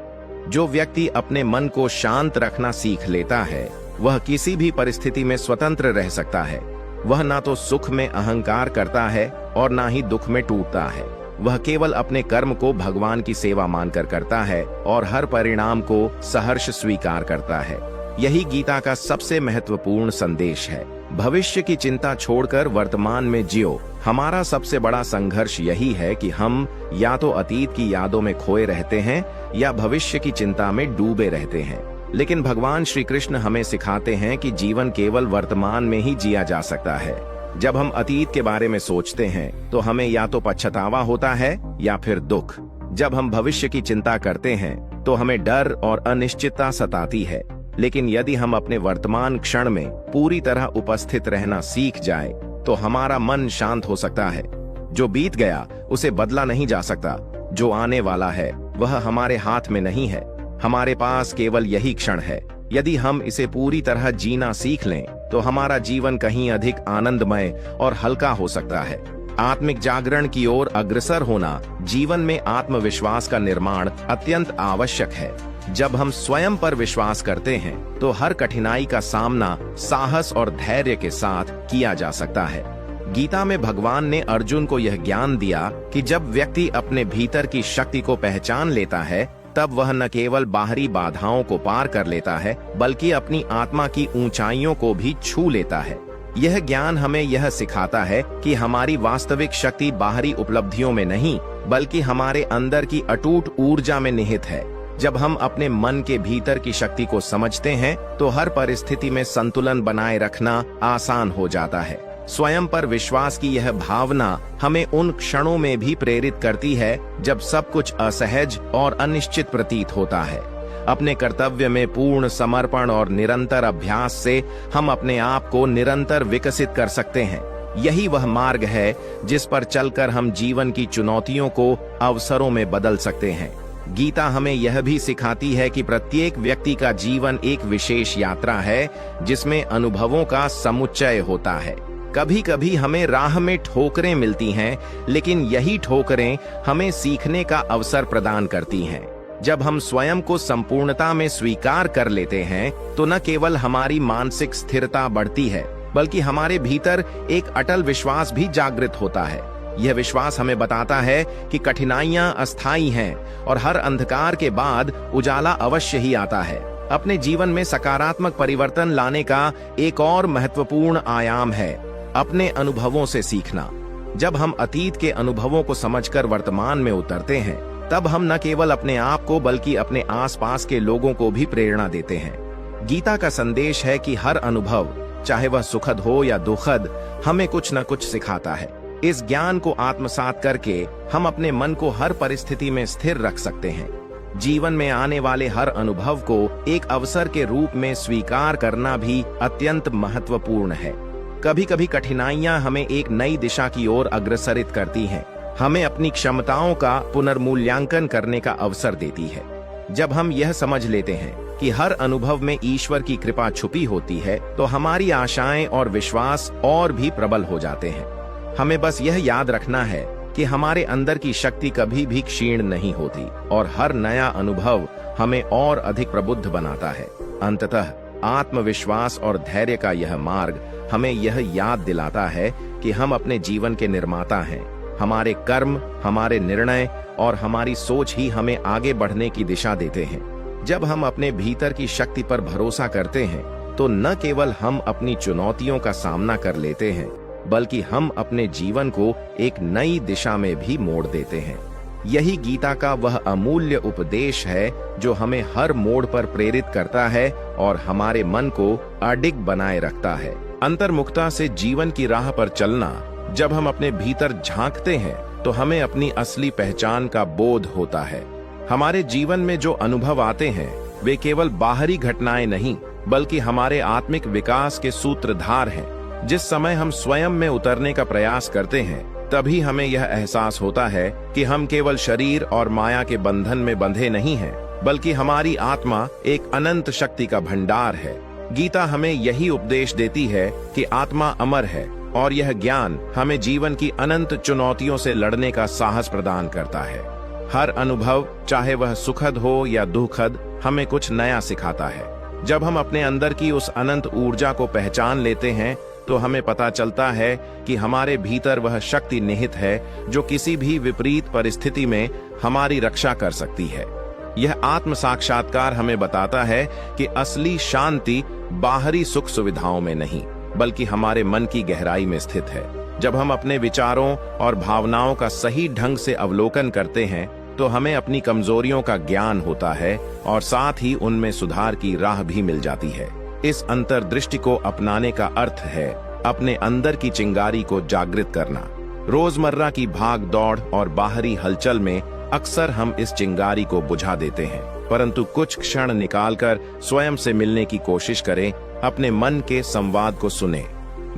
जो व्यक्ति अपने मन को शांत रखना सीख लेता है वह किसी भी परिस्थिति में स्वतंत्र रह सकता है। वह ना तो सुख में अहंकार करता है और ना ही दुख में टूटता है। वह केवल अपने कर्म को भगवान की सेवा मानकर करता है और हर परिणाम को सहर्ष स्वीकार करता है। यही गीता का सबसे महत्वपूर्ण संदेश है। भविष्य की चिंता छोड़कर वर्तमान में जियो। हमारा सबसे बड़ा संघर्ष यही है कि हम या तो अतीत की यादों में खोए रहते हैं या भविष्य की चिंता में डूबे रहते हैं। लेकिन भगवान श्री कृष्ण हमें सिखाते हैं कि जीवन केवल वर्तमान में ही जिया जा सकता है। जब हम अतीत के बारे में सोचते हैं तो हमें या तो पछतावा होता है या फिर दुख। जब हम भविष्य की चिंता करते हैं तो हमें डर और अनिश्चितता सताती है। लेकिन यदि हम अपने वर्तमान क्षण में पूरी तरह उपस्थित रहना सीख जाए तो हमारा मन शांत हो सकता है। जो बीत गया उसे बदला नहीं जा सकता। जो आने वाला है वह हमारे हाथ में नहीं है। हमारे पास केवल यही क्षण है। यदि हम इसे पूरी तरह जीना सीख लें तो हमारा जीवन कहीं अधिक आनंदमय और हल्का हो सकता है। आत्मिक जागरण की ओर अग्रसर होना, जीवन में आत्मविश्वास का निर्माण अत्यंत आवश्यक है। जब हम स्वयं पर विश्वास करते हैं तो हर कठिनाई का सामना साहस और धैर्य के साथ किया जा सकता है। गीता में भगवान ने अर्जुन को यह ज्ञान दिया कि जब व्यक्ति अपने भीतर की शक्ति को पहचान लेता है तब वह न केवल बाहरी बाधाओं को पार कर लेता है बल्कि अपनी आत्मा की ऊंचाइयों को भी छू लेता है। यह ज्ञान हमें यह सिखाता है कि हमारी वास्तविक शक्ति बाहरी उपलब्धियों में नहीं बल्कि हमारे अंदर की अटूट ऊर्जा में निहित है। जब हम अपने मन के भीतर की शक्ति को समझते हैं तो हर परिस्थिति में संतुलन बनाए रखना आसान हो जाता है। स्वयं पर विश्वास की यह भावना हमें उन क्षणों में भी प्रेरित करती है जब सब कुछ असहज और अनिश्चित प्रतीत होता है। अपने कर्तव्य में पूर्ण समर्पण और निरंतर अभ्यास से हम अपने आप को निरंतर विकसित कर सकते हैं। यही वह मार्ग है जिस पर चलकर हम जीवन की चुनौतियों को अवसरों में बदल सकते हैं। गीता हमें यह भी सिखाती है कि प्रत्येक व्यक्ति का जीवन एक विशेष यात्रा है जिसमें अनुभवों का समुच्चय होता है। कभी कभी हमें राह में ठोकरें मिलती हैं, लेकिन यही ठोकरें हमें सीखने का अवसर प्रदान करती हैं। जब हम स्वयं को संपूर्णता में स्वीकार कर लेते हैं तो न केवल हमारी मानसिक स्थिरता बढ़ती है, बल्कि हमारे भीतर एक अटल विश्वास भी जागृत होता है। यह विश्वास हमें बताता है कि कठिनाइयां अस्थायी हैं और हर अंधकार के बाद उजाला अवश्य ही आता है। अपने जीवन में सकारात्मक परिवर्तन लाने का एक और महत्वपूर्ण आयाम है अपने अनुभवों से सीखना। जब हम अतीत के अनुभवों को समझकर वर्तमान में उतरते हैं, तब हम न केवल अपने आप को बल्कि अपने आसपास के लोगों को भी प्रेरणा देते हैं। गीता का संदेश है कि हर अनुभव, चाहे वह सुखद हो या दुखद, हमें कुछ न कुछ सिखाता है। इस ज्ञान को आत्मसात करके हम अपने मन को हर परिस्थिति में स्थिर रख सकते हैं। जीवन में आने वाले हर अनुभव को एक अवसर के रूप में स्वीकार करना भी अत्यंत महत्वपूर्ण है। कभी कभी कठिनाइयां हमें एक नई दिशा की ओर अग्रसरित करती हैं, हमें अपनी क्षमताओं का पुनर्मूल्यांकन करने का अवसर देती है। जब हम यह समझ लेते हैं कि हर अनुभव में ईश्वर की कृपा छुपी होती है, तो हमारी आशाएं और विश्वास और भी प्रबल हो जाते हैं। हमें बस यह याद रखना है कि हमारे अंदर की शक्ति कभी भी क्षीण नहीं होती और हर नया अनुभव हमें और अधिक प्रबुद्ध बनाता है। अंततः आत्मविश्वास और धैर्य का यह मार्ग हमें यह याद दिलाता है कि हम अपने जीवन के निर्माता हैं। हमारे कर्म, हमारे निर्णय और हमारी सोच ही हमें आगे बढ़ने की दिशा देते हैं। जब हम अपने भीतर की शक्ति पर भरोसा करते हैं, तो न केवल हम अपनी चुनौतियों का सामना कर लेते हैं, बल्कि हम अपने जीवन को एक नई दिशा में भी मोड़ देते हैं। यही गीता का वह अमूल्य उपदेश है जो हमें हर मोड़ पर प्रेरित करता है और हमारे मन को अडिग बनाए रखता है। अंतर्मुखता से जीवन की राह पर चलना। जब हम अपने भीतर झांकते हैं तो हमें अपनी असली पहचान का बोध होता है। हमारे जीवन में जो अनुभव आते हैं वे केवल बाहरी घटनाएं नहीं, बल्कि हमारे आत्मिक विकास के सूत्रधार हैं। जिस समय हम स्वयं में उतरने का प्रयास करते हैं, तभी हमें यह एहसास होता है कि हम केवल शरीर और माया के बंधन में बंधे नहीं हैं, बल्कि हमारी आत्मा एक अनंत शक्ति का भंडार है। गीता हमें यही उपदेश देती है कि आत्मा अमर है और यह ज्ञान हमें जीवन की अनंत चुनौतियों से लड़ने का साहस प्रदान करता है। हर अनुभव, चाहे वह सुखद हो या दुखद, हमें कुछ नया सिखाता है। जब हम अपने अंदर की उस अनंत ऊर्जा को पहचान लेते हैं, तो हमें पता चलता है कि हमारे भीतर वह शक्ति निहित है जो किसी भी विपरीत परिस्थिति में हमारी रक्षा कर सकती है। यह आत्म साक्षात्कार हमें बताता है कि असली शांति बाहरी सुख सुविधाओं में नहीं, बल्कि हमारे मन की गहराई में स्थित है। जब हम अपने विचारों और भावनाओं का सही ढंग से अवलोकन करते हैं, तो हमें अपनी कमजोरियों का ज्ञान होता है और साथ ही उनमें सुधार की राह भी मिल जाती है। इस अंतर्दृष्टि को अपनाने का अर्थ है अपने अंदर की चिंगारी को जागृत करना। रोजमर्रा की भाग दौड़ और बाहरी हलचल में अक्सर हम इस चिंगारी को बुझा देते हैं, परंतु कुछ क्षण निकालकर स्वयं से मिलने की कोशिश करें। अपने मन के संवाद को सुने।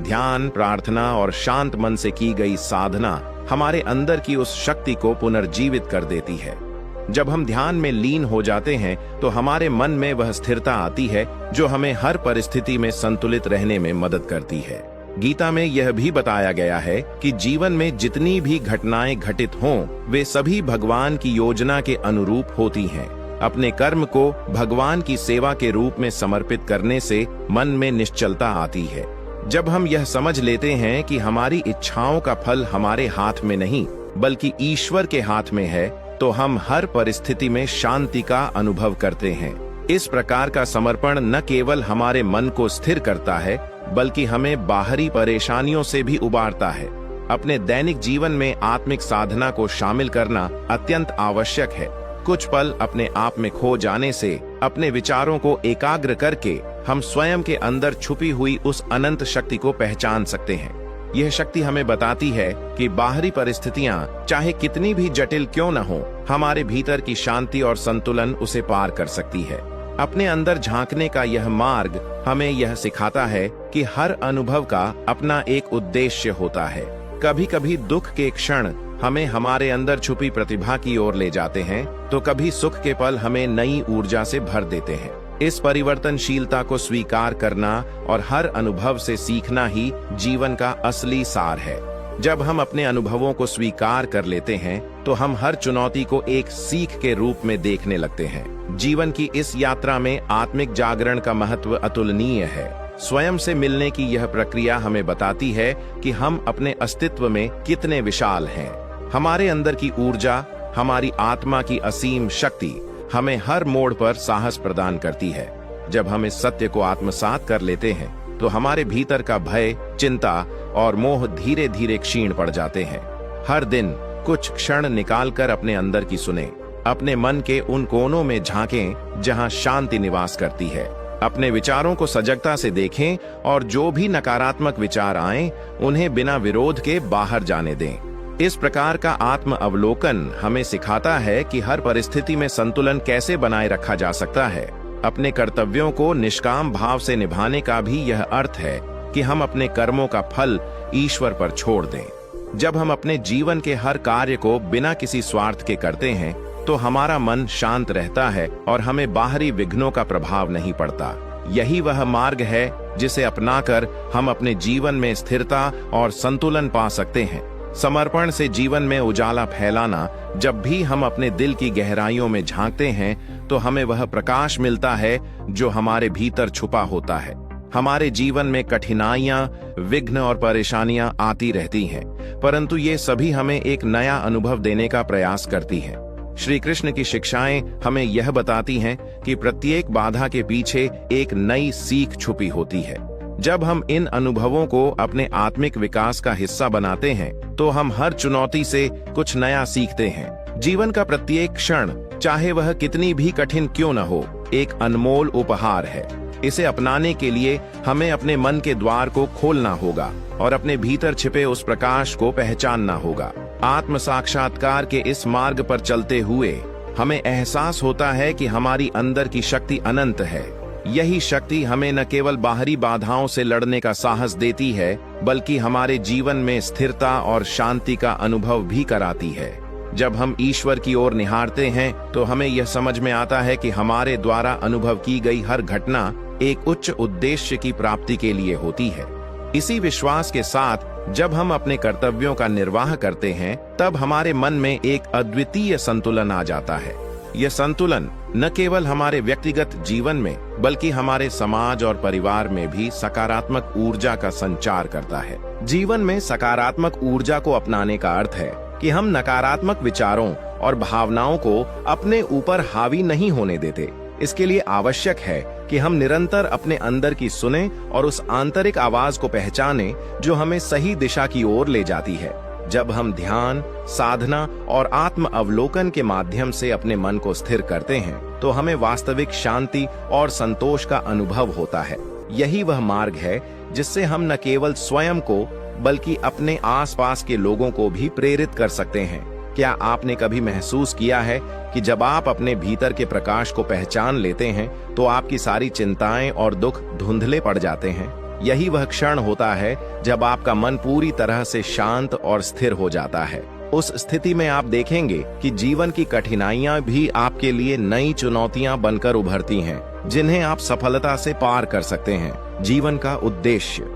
ध्यान, प्रार्थना और शांत मन से की गई साधना हमारे अंदर की उस शक्ति को पुनर्जीवित कर देती है। जब हम ध्यान में लीन हो जाते हैं, तो हमारे मन में वह स्थिरता आती है जो हमें हर परिस्थिति में संतुलित रहने में मदद करती है। गीता में यह भी बताया गया है कि जीवन में जितनी भी घटनाएं घटित हों, वे सभी भगवान की योजना के अनुरूप होती हैं। अपने कर्म को भगवान की सेवा के रूप में समर्पित करने से मन में निश्चलता आती है। जब हम यह समझ लेते हैं कि हमारी इच्छाओं का फल हमारे हाथ में नहीं, बल्कि ईश्वर के हाथ में है, तो हम हर परिस्थिति में शांति का अनुभव करते हैं। इस प्रकार का समर्पण न केवल हमारे मन को स्थिर करता है, बल्कि हमें बाहरी परेशानियों से भी उबारता है। अपने दैनिक जीवन में आत्मिक साधना को शामिल करना अत्यंत आवश्यक है। कुछ पल अपने आप में खो जाने से, अपने विचारों को एकाग्र करके हम स्वयं के अंदर छुपी हुई उस अनंत शक्ति को पहचान सकते हैं। यह शक्ति हमें बताती है कि बाहरी परिस्थितियां चाहे कितनी भी जटिल क्यों न हो, हमारे भीतर की शांति और संतुलन उसे पार कर सकती है। अपने अंदर झांकने का यह मार्ग हमें यह सिखाता है कि हर अनुभव का अपना एक उद्देश्य होता है। कभी कभी दुख के क्षण हमें हमारे अंदर छुपी प्रतिभा की ओर ले जाते हैं, तो कभी सुख के पल हमें नई ऊर्जा से भर देते हैं। इस परिवर्तनशीलता को स्वीकार करना और हर अनुभव से सीखना ही जीवन का असली सार है। जब हम अपने अनुभवों को स्वीकार कर लेते हैं, तो हम हर चुनौती को एक सीख के रूप में देखने लगते हैं। जीवन की इस यात्रा में आत्मिक जागरण का महत्व अतुलनीय है। स्वयं से मिलने की यह प्रक्रिया हमें बताती है कि हम अपने अस्तित्व में कितने विशाल हैं। हमारे अंदर की ऊर्जा, हमारी आत्मा की असीम शक्ति हमें हर मोड़ पर साहस प्रदान करती है। जब हम इस सत्य को आत्मसात कर लेते हैं, तो हमारे भीतर का भय, चिंता और मोह धीरे धीरे क्षीण पड़ जाते हैं। हर दिन कुछ क्षण निकालकर अपने अंदर की सुने, अपने मन के उन कोनों में झांकें जहां शांति निवास करती है। अपने विचारों को सजगता से देखें और जो भी नकारात्मक विचार आएं, उन्हें बिना विरोध के बाहर जाने दें। इस प्रकार का आत्म अवलोकन हमें सिखाता है कि हर परिस्थिति में संतुलन कैसे बनाए रखा जा सकता है। अपने कर्तव्यों को निष्काम भाव से निभाने का भी यह अर्थ है कि हम अपने कर्मों का फल ईश्वर पर छोड़ दें। जब हम अपने जीवन के हर कार्य को बिना किसी स्वार्थ के करते हैं, तो हमारा मन शांत रहता है और हमें बाहरी विघ्नों का प्रभाव नहीं पड़ता। यही वह मार्ग है जिसे अपनाकर हम अपने जीवन में स्थिरता और संतुलन पा सकते हैं। समर्पण से जीवन में उजाला फैलाना। जब भी हम अपने दिल की गहराइयों में झांकते हैं, तो हमें वह प्रकाश मिलता है जो हमारे भीतर छुपा होता है। हमारे जीवन में कठिनाइयां, विघ्न और परेशानियां आती रहती हैं, परंतु ये सभी हमें एक नया अनुभव देने का प्रयास करती हैं। श्री कृष्ण की शिक्षाएं हमें यह बताती हैं कि प्रत्येक बाधा के पीछे एक नई सीख छुपी होती है। जब हम इन अनुभवों को अपने आत्मिक विकास का हिस्सा बनाते हैं, तो हम हर चुनौती से कुछ नया सीखते हैं। जीवन का प्रत्येक क्षण, चाहे वह कितनी भी कठिन क्यों न हो, एक अनमोल उपहार है। इसे अपनाने के लिए हमें अपने मन के द्वार को खोलना होगा और अपने भीतर छिपे उस प्रकाश को पहचानना होगा। आत्म साक्षात्कार के इस मार्ग पर चलते हुए हमें एहसास होता है कि हमारी अंदर की शक्ति अनंत है। यही शक्ति हमें न केवल बाहरी बाधाओं से लड़ने का साहस देती है, बल्कि हमारे जीवन में स्थिरता और शांति का अनुभव भी कराती है। जब हम ईश्वर की ओर निहारते हैं, तो हमें यह समझ में आता है कि हमारे द्वारा अनुभव की गई हर घटना एक उच्च उद्देश्य की प्राप्ति के लिए होती है। इसी विश्वास के साथ जब हम अपने कर्तव्यों का निर्वाह करते हैं, तब हमारे मन में एक अद्वितीय संतुलन आ जाता है। यह संतुलन न केवल हमारे व्यक्तिगत जीवन में, बल्कि हमारे समाज और परिवार में भी सकारात्मक ऊर्जा का संचार करता है। जीवन में सकारात्मक ऊर्जा को अपनाने का अर्थ है कि हम नकारात्मक विचारों और भावनाओं को अपने ऊपर हावी नहीं होने देते। इसके लिए आवश्यक है कि हम निरंतर अपने अंदर की सुने और उस आंतरिक आवाज को पहचाने जो हमें सही दिशा की ओर ले जाती है। जब हम ध्यान, साधना और आत्म अवलोकन के माध्यम से अपने मन को स्थिर करते हैं, तो हमें वास्तविक शांति और संतोष का अनुभव होता है। यही वह मार्ग है जिससे हम न केवल स्वयं को, बल्कि अपने आसपास के लोगों को भी प्रेरित कर सकते हैं। क्या आपने कभी महसूस किया है कि जब आप अपने भीतर के प्रकाश को पहचान लेते हैं, तो आपकी सारी चिंताएं और दुख धुंधले पड़ जाते हैं? यही वह क्षण होता है जब आपका मन पूरी तरह से शांत और स्थिर हो जाता है। उस स्थिति में आप देखेंगे कि जीवन की कठिनाइयां भी आपके लिए नई चुनौतियां बनकर उभरती हैं, जिन्हें आप सफलता से पार कर सकते हैं। जीवन का उद्देश्य,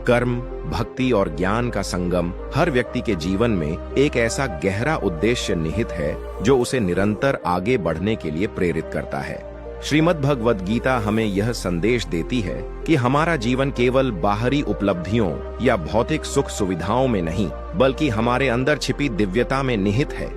कर्म, भक्ति और ज्ञान का संगम हर व्यक्ति के जीवन में एक ऐसा गहरा उद्देश्य निहित है जो उसे निरंतर आगे बढ़ने के लिए प्रेरित करता है। श्रीमद् भगवद गीता हमें यह संदेश देती है कि हमारा जीवन केवल बाहरी उपलब्धियों या भौतिक सुख सुविधाओं में नहीं, बल्कि हमारे अंदर छिपी दिव्यता में निहित है।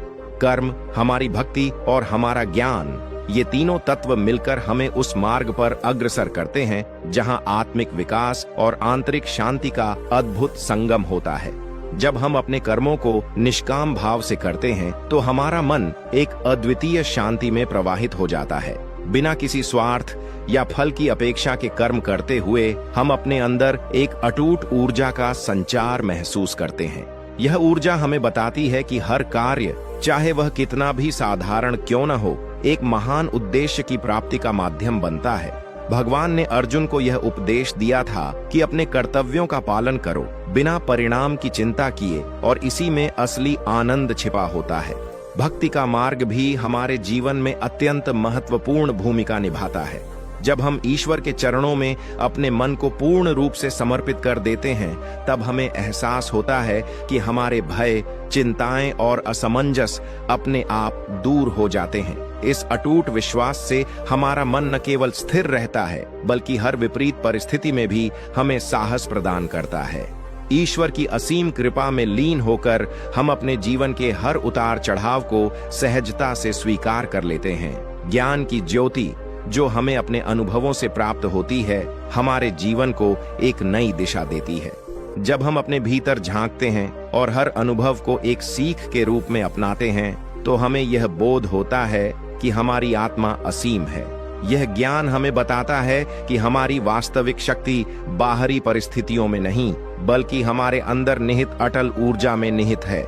कर्म, हमारी भक्ति और हमारा ज्ञान, ये तीनों तत्व मिलकर हमें उस मार्ग पर अग्रसर करते हैं जहां आत्मिक विकास और आंतरिक शांति का अद्भुत संगम होता है। जब हम अपने कर्मों को निष्काम भाव से करते हैं, तो हमारा मन एक अद्वितीय शांति में प्रवाहित हो जाता है। बिना किसी स्वार्थ या फल की अपेक्षा के कर्म करते हुए हम अपने अंदर एक अटूट ऊर्जा का संचार महसूस करते हैं। यह ऊर्जा हमें बताती है कि हर कार्य, चाहे वह कितना भी साधारण क्यों न हो, एक महान उद्देश्य की प्राप्ति का माध्यम बनता है। भगवान ने अर्जुन को यह उपदेश दिया था कि अपने कर्तव्यों का पालन करो, बिना परिणाम की चिंता किए, और इसी में असली आनंद छिपा होता है। भक्ति का मार्ग भी हमारे जीवन में अत्यंत महत्वपूर्ण भूमिका निभाता है। जब हम ईश्वर के चरणों में अपने मन को पूर्ण रूप से समर्पित कर देते हैं, तब हमें एहसास होता है कि हमारे भय, चिंताएं और असमंजस अपने आप दूर हो जाते हैं। इस अटूट विश्वास से हमारा मन न केवल स्थिर रहता है, बल्कि हर विपरीत परिस्थिति में भी हमें साहस प्रदान करता है। ईश्वर की असीम कृपा में लीन होकर हम अपने जीवन के हर उतार चढ़ाव को सहजता से स्वीकार कर लेते हैं। ज्ञान की ज्योति जो हमें अपने अनुभवों से प्राप्त होती है, हमारे जीवन को एक नई दिशा देती है। जब हम अपने भीतर झांकते हैं और हर अनुभव को एक सीख के रूप में अपनाते हैं, तो हमें यह बोध होता है कि हमारी आत्मा असीम है। यह ज्ञान हमें बताता है कि हमारी वास्तविक शक्ति बाहरी परिस्थितियों में नहीं, बल्कि हमारे अंदर निहित अटल ऊर्जा में निहित है।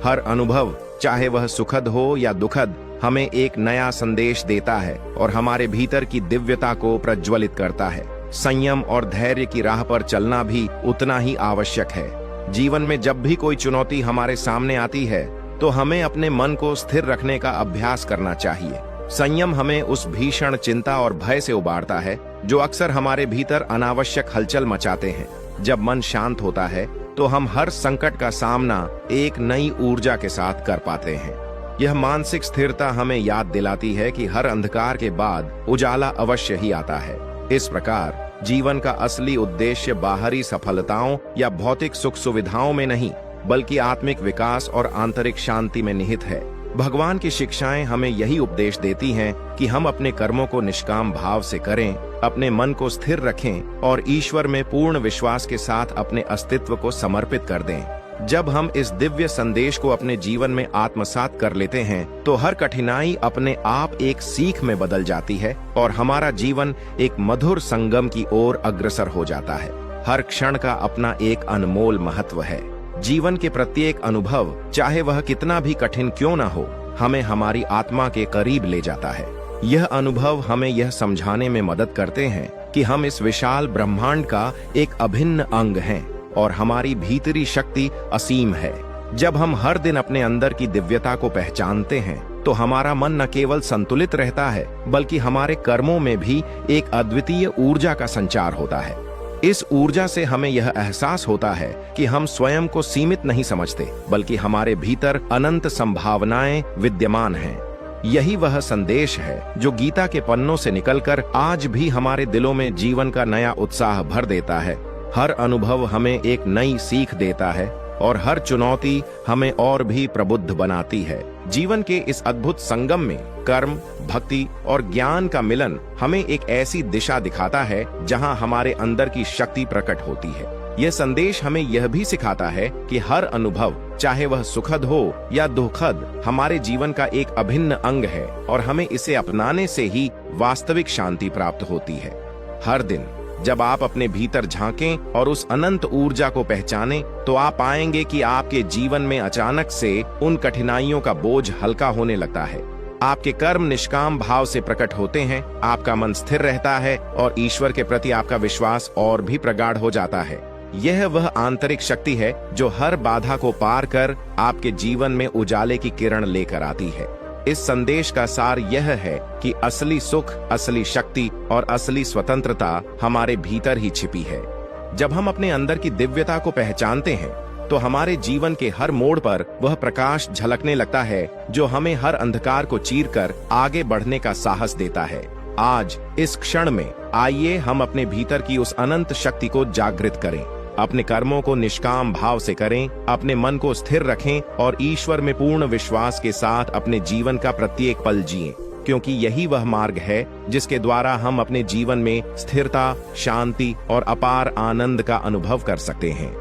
हर अनुभव, चाहे वह सुखद हो या दुखद, हमें एक नया संदेश देता है और हमारे भीतर की दिव्यता को प्रज्वलित करता है। संयम और धैर्य की राह पर चलना भी उतना ही आवश्यक है। जीवन में जब भी कोई चुनौती हमारे सामने आती है, तो हमें अपने मन को स्थिर रखने का अभ्यास करना चाहिए। संयम हमें उस भीषण चिंता और भय से उबारता है जो अक्सर हमारे भीतर अनावश्यक हलचल मचाते हैं। जब मन शांत होता है, तो हम हर संकट का सामना एक नई ऊर्जा के साथ कर पाते हैं। यह मानसिक स्थिरता हमें याद दिलाती है कि हर अंधकार के बाद उजाला अवश्य ही आता है। इस प्रकार जीवन का असली उद्देश्य बाहरी सफलताओं या भौतिक सुख सुविधाओं में नहीं, बल्कि आत्मिक विकास और आंतरिक शांति में निहित है। भगवान की शिक्षाएं हमें यही उपदेश देती हैं कि हम अपने कर्मों को निष्काम भाव से करें, अपने मन को स्थिर रखें और ईश्वर में पूर्ण विश्वास के साथ अपने अस्तित्व को समर्पित कर दें। जब हम इस दिव्य संदेश को अपने जीवन में आत्मसात कर लेते हैं, तो हर कठिनाई अपने आप एक सीख में बदल जाती है और हमारा जीवन एक मधुर संगम की ओर अग्रसर हो जाता है। हर क्षण का अपना एक अनमोल महत्व है। जीवन के प्रत्येक अनुभव, चाहे वह कितना भी कठिन क्यों न हो, हमें हमारी आत्मा के करीब ले जाता है। यह अनुभव हमें यह समझाने में मदद करते हैं कि हम इस विशाल ब्रह्मांड का एक अभिन्न अंग हैं और हमारी भीतरी शक्ति असीम है। जब हम हर दिन अपने अंदर की दिव्यता को पहचानते हैं, तो हमारा मन न केवल संतुलित रहता है, बल्कि हमारे कर्मों में भी एक अद्वितीय ऊर्जा का संचार होता है। इस ऊर्जा से हमें यह एहसास होता है कि हम स्वयं को सीमित नहीं समझते, बल्कि हमारे भीतर अनंत संभावनाएं विद्यमान हैं। यही वह संदेश है जो गीता के पन्नों से निकलकर आज भी हमारे दिलों में जीवन का नया उत्साह भर देता है। हर अनुभव हमें एक नई सीख देता है और हर चुनौती हमें और भी प्रबुद्ध बनाती है। जीवन के इस अद्भुत संगम में कर्म, भक्ति और ज्ञान का मिलन हमें एक ऐसी दिशा दिखाता है जहां हमारे अंदर की शक्ति प्रकट होती है। यह संदेश हमें यह भी सिखाता है कि हर अनुभव, चाहे वह सुखद हो या दुखद, हमारे जीवन का एक अभिन्न अंग है और हमें इसे अपनाने से ही वास्तविक शांति प्राप्त होती है। हर दिन जब आप अपने भीतर झांकें और उस अनंत ऊर्जा को पहचानें, तो आप पाएंगे कि आपके जीवन में अचानक से उन कठिनाइयों का बोझ हल्का होने लगता है। आपके कर्म निष्काम भाव से प्रकट होते हैं, आपका मन स्थिर रहता है और ईश्वर के प्रति आपका विश्वास और भी प्रगाढ़ हो जाता है। यह वह आंतरिक शक्ति है जो हर बाधा को पार कर आपके जीवन में उजाले की किरण लेकर आती है। इस संदेश का सार यह है कि असली सुख, असली शक्ति और असली स्वतंत्रता हमारे भीतर ही छिपी है। जब हम अपने अंदर की दिव्यता को पहचानते हैं, तो हमारे जीवन के हर मोड़ पर वह प्रकाश झलकने लगता है जो हमें हर अंधकार को चीरकर आगे बढ़ने का साहस देता है। आज इस क्षण में आइए हम अपने भीतर की उस अनंत शक्ति को जागृत करें, अपने कर्मों को निष्काम भाव से करें, अपने मन को स्थिर रखें और ईश्वर में पूर्ण विश्वास के साथ अपने जीवन का प्रत्येक पल जिएं, क्योंकि यही वह मार्ग है जिसके द्वारा हम अपने जीवन में स्थिरता, शांति और अपार आनंद का अनुभव कर सकते हैं।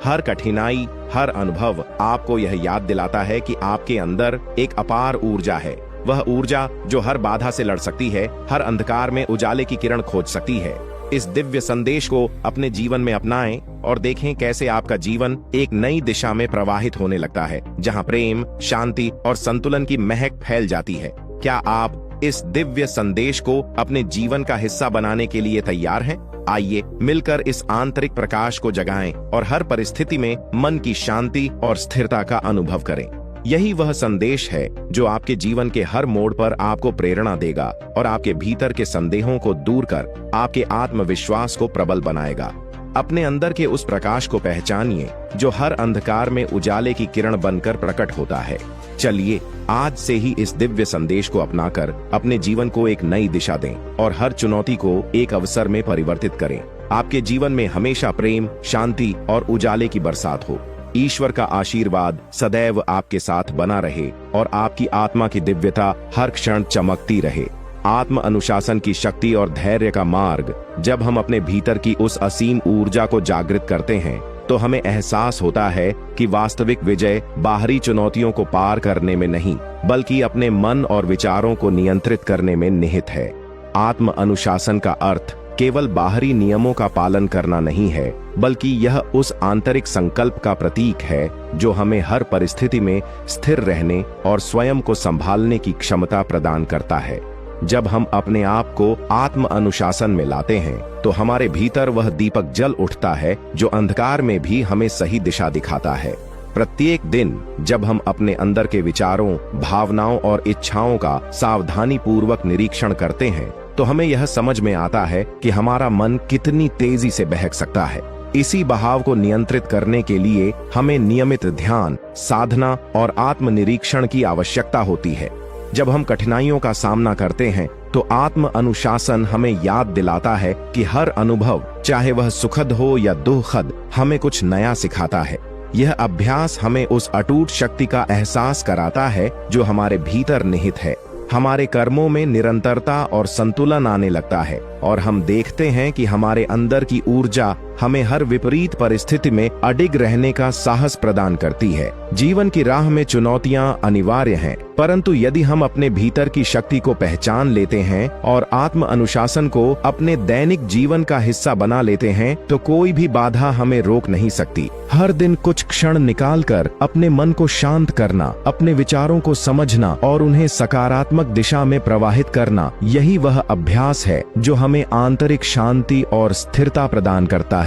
हर कठिनाई, हर अनुभव आपको यह याद दिलाता है कि आपके अंदर एक अपार ऊर्जा है, वह ऊर्जा जो हर बाधा से लड़ सकती है, हर अंधकार में उजाले की किरण खोज सकती है। इस दिव्य संदेश को अपने जीवन में अपनाएं और देखें कैसे आपका जीवन एक नई दिशा में प्रवाहित होने लगता है, जहां प्रेम, शांति और संतुलन की महक फैल जाती है। क्या आप इस दिव्य संदेश को अपने जीवन का हिस्सा बनाने के लिए तैयार हैं? आइए मिलकर इस आंतरिक प्रकाश को जगाएं और हर परिस्थिति में मन की शांति और स्थिरता का अनुभव करें। यही वह संदेश है जो आपके जीवन के हर मोड़ पर आपको प्रेरणा देगा और आपके भीतर के संदेहों को दूर कर आपके आत्मविश्वास को प्रबल बनाएगा। अपने अंदर के उस प्रकाश को पहचानिए जो हर अंधकार में उजाले की किरण बनकर प्रकट होता है। चलिए आज से ही इस दिव्य संदेश को अपनाकर अपने जीवन को एक नई दिशा दें और हर चुनौती को एक अवसर में परिवर्तित करें। आपके जीवन में हमेशा प्रेम, शांति और उजाले की बरसात हो। ईश्वर का आशीर्वाद सदैव आपके साथ बना रहे और आपकी आत्मा की दिव्यता हर क्षण चमकती रहे। आत्म अनुशासन की शक्ति और धैर्य का मार्ग जब हम अपने भीतर की उस असीम ऊर्जा को जागृत करते हैं तो हमें एहसास होता है कि वास्तविक विजय बाहरी चुनौतियों को पार करने में नहीं बल्कि अपने मन और विचारों को नियंत्रित करने में निहित है। आत्म अनुशासन का अर्थ केवल बाहरी नियमों का पालन करना नहीं है बल्कि यह उस आंतरिक संकल्प का प्रतीक है जो हमें हर परिस्थिति में स्थिर रहने और स्वयं को संभालने की क्षमता प्रदान करता है। जब हम अपने आप को आत्म अनुशासन में लाते हैं तो हमारे भीतर वह दीपक जल उठता है जो अंधकार में भी हमें सही दिशा दिखाता है। प्रत्येक दिन जब हम अपने अंदर के विचारों, भावनाओं और इच्छाओं का सावधानी पूर्वक निरीक्षण करते हैं तो हमें यह समझ में आता है कि हमारा मन कितनी तेजी से बहक सकता है। इसी बहाव को नियंत्रित करने के लिए हमें नियमित ध्यान, साधना और आत्मनिरीक्षण की आवश्यकता होती है। जब हम कठिनाइयों का सामना करते हैं तो आत्म अनुशासन हमें याद दिलाता है कि हर अनुभव, चाहे वह सुखद हो या दुखद, हमें कुछ नया सिखाता है। यह अभ्यास हमें उस अटूट शक्ति का एहसास कराता है जो हमारे भीतर निहित है। हमारे कर्मों में निरंतरता और संतुलन आने लगता है और हम देखते हैं कि हमारे अंदर की ऊर्जा हमें हर विपरीत परिस्थिति में अडिग रहने का साहस प्रदान करती है। जीवन की राह में चुनौतियां अनिवार्य हैं, परंतु यदि हम अपने भीतर की शक्ति को पहचान लेते हैं और आत्म अनुशासन को अपने दैनिक जीवन का हिस्सा बना लेते हैं तो कोई भी बाधा हमें रोक नहीं सकती। हर दिन कुछ क्षण निकालकर अपने मन को शांत करना, अपने विचारों को समझना और उन्हें सकारात्मक दिशा में प्रवाहित करना, यही वह अभ्यास है जो हमें आंतरिक शांति और स्थिरता प्रदान करता है।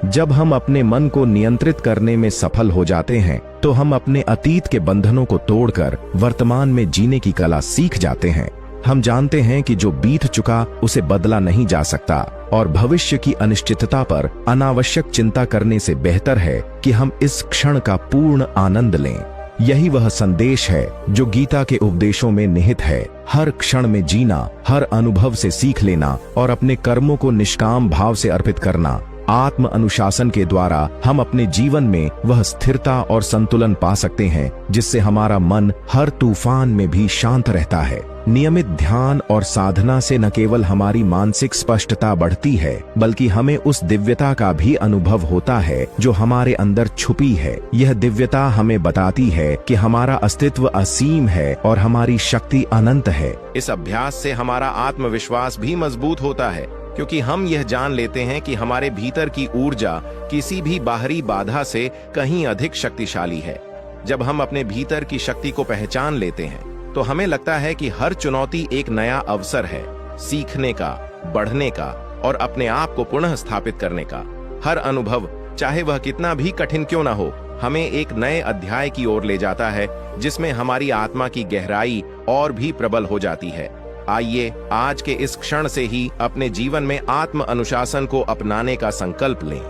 जब हम अपने मन को नियंत्रित करने में सफल हो जाते हैं तो हम अपने अतीत के बंधनों को तोड़कर वर्तमान में जीने की कला सीख जाते हैं। हम जानते हैं कि जो बीत चुका उसे बदला नहीं जा सकता और भविष्य की अनिश्चितता पर अनावश्यक चिंता करने से बेहतर है कि हम इस क्षण का पूर्ण आनंद लें। यही वह संदेश है जो गीता के उपदेशों में निहित है। हर क्षण में जीना, हर अनुभव से सीख लेना और अपने कर्मों को निष्काम भाव से अर्पित करना। आत्म अनुशासन के द्वारा हम अपने जीवन में वह स्थिरता और संतुलन पा सकते हैं जिससे हमारा मन हर तूफान में भी शांत रहता है। नियमित ध्यान और साधना से न केवल हमारी मानसिक स्पष्टता बढ़ती है बल्कि हमें उस दिव्यता का भी अनुभव होता है जो हमारे अंदर छुपी है। यह दिव्यता हमें बताती है कि हमारा अस्तित्व असीम है और हमारी शक्ति अनंत है। इस अभ्यास से हमारा आत्मविश्वास भी मजबूत होता है क्योंकि हम यह जान लेते हैं कि हमारे भीतर की ऊर्जा किसी भी बाहरी बाधा से कहीं अधिक शक्तिशाली है। जब हम अपने भीतर की शक्ति को पहचान लेते हैं तो हमें लगता है कि हर चुनौती एक नया अवसर है सीखने का, बढ़ने का और अपने आप को पुनः स्थापित करने का। हर अनुभव, चाहे वह कितना भी कठिन क्यों ना हो, हमें एक नए अध्याय की ओर ले जाता है जिसमें हमारी आत्मा की गहराई और भी प्रबल हो जाती है। आइए आज के इस क्षण से ही अपने जीवन में आत्म अनुशासन को अपनाने का संकल्प लें।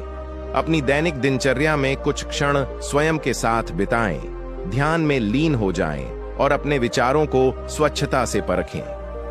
अपनी दैनिक दिनचर्या में कुछ क्षण स्वयं के साथ बिताएं, ध्यान में लीन हो जाएं और अपने विचारों को स्वच्छता से परखें।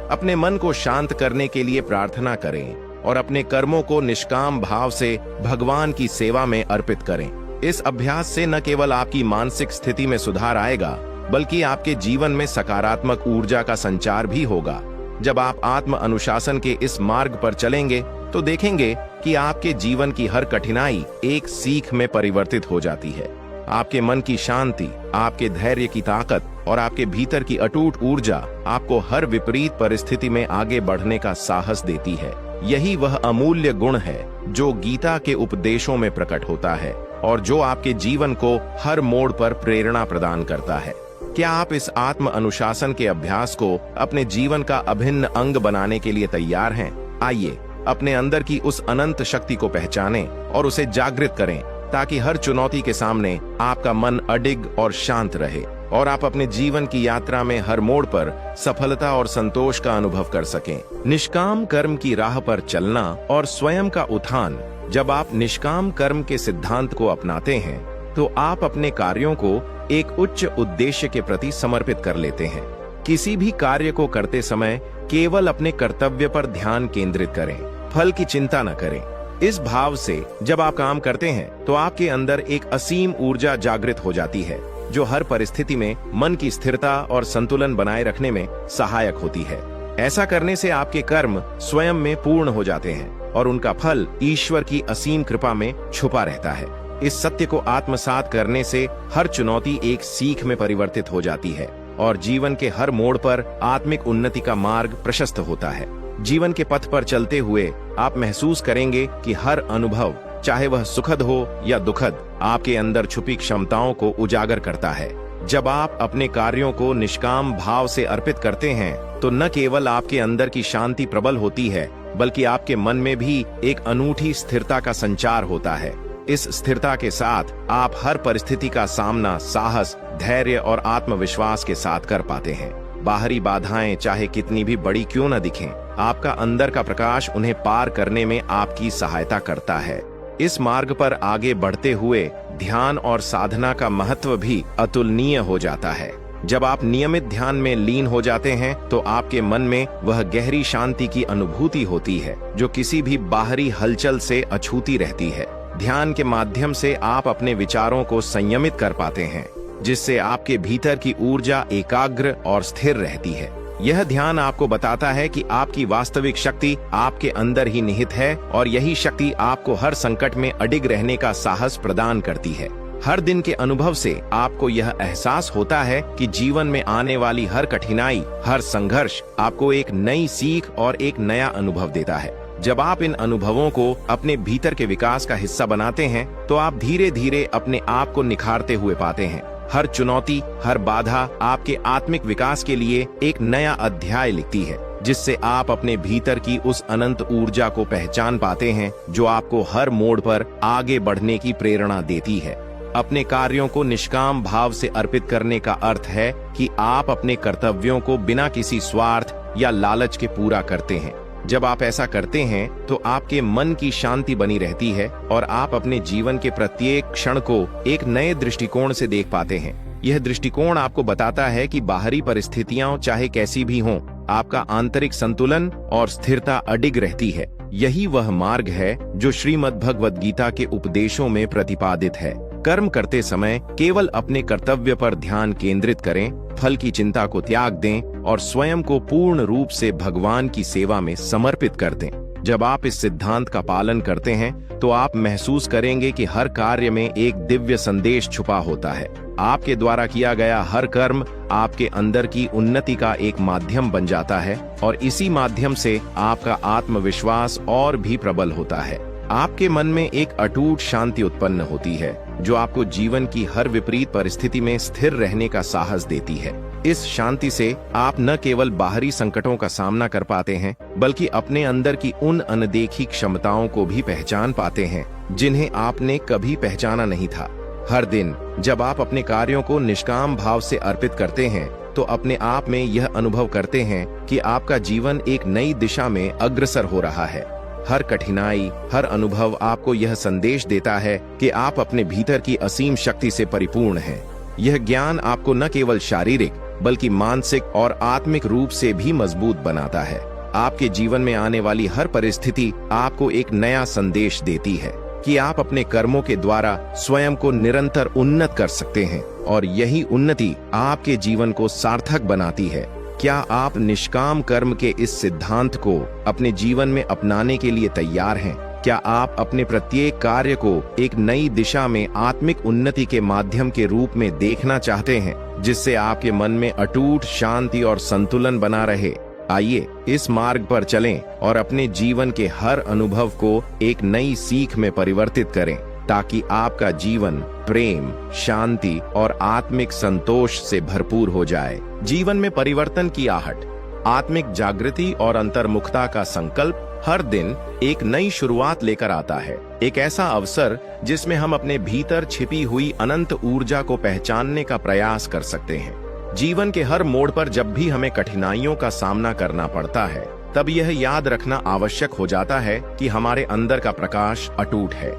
अपने मन को शांत करने के लिए प्रार्थना करें और अपने कर्मों को निष्काम भाव से भगवान की सेवा में अर्पित करें। इस अभ्यास से न केवल आपकी मानसिक स्थिति में सुधार आएगा बल्कि आपके जीवन में सकारात्मक ऊर्जा का संचार भी होगा। जब आप आत्म अनुशासन के इस मार्ग पर चलेंगे तो देखेंगे कि आपके जीवन की हर कठिनाई एक सीख में परिवर्तित हो जाती है। आपके मन की शांति, आपके धैर्य की ताकत और आपके भीतर की अटूट ऊर्जा आपको हर विपरीत परिस्थिति में आगे बढ़ने का साहस देती है। यही वह अमूल्य गुण है जो गीता के उपदेशों में प्रकट होता है और जो आपके जीवन को हर मोड़ पर प्रेरणा प्रदान करता है। क्या आप इस आत्म अनुशासन के अभ्यास को अपने जीवन का अभिन्न अंग बनाने के लिए तैयार हैं? आइए अपने अंदर की उस अनंत शक्ति को पहचानें और उसे जागृत करें, ताकि हर चुनौती के सामने आपका मन अडिग और शांत रहे और आप अपने जीवन की यात्रा में हर मोड़ पर सफलता और संतोष का अनुभव कर सकें। निष्काम कर्म की राह पर चलना और स्वयं का उत्थान। जब आप निष्काम कर्म के सिद्धांत को अपनाते हैं तो आप अपने कार्यों को एक उच्च उद्देश्य के प्रति समर्पित कर लेते हैं। किसी भी कार्य को करते समय केवल अपने कर्तव्य पर ध्यान केंद्रित करें, फल की चिंता न करें। इस भाव से जब आप काम करते हैं तो आपके अंदर एक असीम ऊर्जा जागृत हो जाती है, जो हर परिस्थिति में मन की स्थिरता और संतुलन बनाए रखने में सहायक होती है। ऐसा करने से आपके कर्म स्वयं में पूर्ण हो जाते हैं और उनका फल ईश्वर की असीम कृपा में छुपा रहता है। इस सत्य को आत्मसात करने से हर चुनौती एक सीख में परिवर्तित हो जाती है और जीवन के हर मोड़ पर आत्मिक उन्नति का मार्ग प्रशस्त होता है। जीवन के पथ पर चलते हुए आप महसूस करेंगे कि हर अनुभव, चाहे वह सुखद हो या दुखद, आपके अंदर छुपी क्षमताओं को उजागर करता है। जब आप अपने कार्यों को निष्काम भाव से अर्पित करते हैं तो न केवल आपके अंदर की शांति प्रबल होती है, बल्कि आपके मन में भी एक अनूठी स्थिरता का संचार होता है। इस स्थिरता के साथ आप हर परिस्थिति का सामना साहस, धैर्य और आत्मविश्वास के साथ कर पाते हैं। बाहरी बाधाएं चाहे कितनी भी बड़ी क्यों न दिखें, आपका अंदर का प्रकाश उन्हें पार करने में आपकी सहायता करता है। इस मार्ग पर आगे बढ़ते हुए ध्यान और साधना का महत्व भी अतुलनीय हो जाता है। जब आप नियमित ध्यान में लीन हो जाते हैं तो आपके मन में वह गहरी शांति की अनुभूति होती है, जो किसी भी बाहरी हलचल से अछूती रहती है। ध्यान के माध्यम से आप अपने विचारों को संयमित कर पाते हैं, जिससे आपके भीतर की ऊर्जा एकाग्र और स्थिर रहती है। यह ध्यान आपको बताता है कि आपकी वास्तविक शक्ति आपके अंदर ही निहित है और यही शक्ति आपको हर संकट में अडिग रहने का साहस प्रदान करती है। हर दिन के अनुभव से आपको यह एहसास होता है कि जीवन में आने वाली हर कठिनाई, हर संघर्ष आपको एक नई सीख और एक नया अनुभव देता है। जब आप इन अनुभवों को अपने भीतर के विकास का हिस्सा बनाते हैं तो आप धीरे धीरे अपने आप को निखारते हुए पाते हैं। हर चुनौती, हर बाधा आपके आत्मिक विकास के लिए एक नया अध्याय लिखती है, जिससे आप अपने भीतर की उस अनंत ऊर्जा को पहचान पाते हैं, जो आपको हर मोड़ पर आगे बढ़ने की प्रेरणा देती है। अपने कार्यों को निष्काम भाव से अर्पित करने का अर्थ है कि आप अपने कर्तव्यों को बिना किसी स्वार्थ या लालच के पूरा करते हैं। जब आप ऐसा करते हैं तो आपके मन की शांति बनी रहती है और आप अपने जीवन के प्रत्येक क्षण को एक नए दृष्टिकोण से देख पाते हैं। यह दृष्टिकोण आपको बताता है कि बाहरी परिस्थितियां चाहे कैसी भी हों, आपका आंतरिक संतुलन और स्थिरता अडिग रहती है। यही वह मार्ग है जो श्रीमद् भगवद गीता के उपदेशों में प्रतिपादित है। कर्म करते समय केवल अपने कर्तव्य पर ध्यान केंद्रित करें, फल की चिंता को त्याग दें और स्वयं को पूर्ण रूप से भगवान की सेवा में समर्पित कर दें। जब आप इस सिद्धांत का पालन करते हैं तो आप महसूस करेंगे कि हर कार्य में एक दिव्य संदेश छुपा होता है। आपके द्वारा किया गया हर कर्म आपके अंदर की उन्नति का एक माध्यम बन जाता है और इसी माध्यम से आपका आत्मविश्वास और भी प्रबल होता है। आपके मन में एक अटूट शांति उत्पन्न होती है, जो आपको जीवन की हर विपरीत परिस्थिति में स्थिर रहने का साहस देती है। इस शांति से आप न केवल बाहरी संकटों का सामना कर पाते हैं, बल्कि अपने अंदर की उन अनदेखी क्षमताओं को भी पहचान पाते हैं, जिन्हें आपने कभी पहचाना नहीं था। हर दिन जब आप अपने कार्यों को निष्काम भाव से अर्पित करते हैं, तो अपने आप में यह अनुभव करते हैं कि आपका जीवन एक नई दिशा में अग्रसर हो रहा है। हर कठिनाई, हर अनुभव आपको यह संदेश देता है कि आप अपने भीतर की असीम शक्ति से परिपूर्ण हैं। यह ज्ञान आपको न केवल शारीरिक बल्कि मानसिक और आत्मिक रूप से भी मजबूत बनाता है। आपके जीवन में आने वाली हर परिस्थिति आपको एक नया संदेश देती है कि आप अपने कर्मों के द्वारा स्वयं को निरंतर उन्नत कर सकते हैं और यही उन्नति आपके जीवन को सार्थक बनाती है। क्या आप निष्काम कर्म के इस सिद्धांत को अपने जीवन में अपनाने के लिए तैयार हैं? क्या आप अपने प्रत्येक कार्य को एक नई दिशा में आत्मिक उन्नति के माध्यम के रूप में देखना चाहते हैं, जिससे आपके मन में अटूट शांति और संतुलन बना रहे? आइए इस मार्ग पर चलें और अपने जीवन के हर अनुभव को एक नई सीख में परिवर्तित करें। ताकि आपका जीवन प्रेम, शांति और आत्मिक संतोष से भरपूर हो जाए। जीवन में परिवर्तन की आहट, आत्मिक जागृति और अंतर्मुखता का संकल्प हर दिन एक नई शुरुआत लेकर आता है। एक ऐसा अवसर जिसमें हम अपने भीतर छिपी हुई अनंत ऊर्जा को पहचानने का प्रयास कर सकते हैं। जीवन के हर मोड़ पर जब भी हमें कठिनाइयों का सामना करना पड़ता है, तब यह याद रखना आवश्यक हो जाता है कि हमारे अंदर का प्रकाश अटूट है।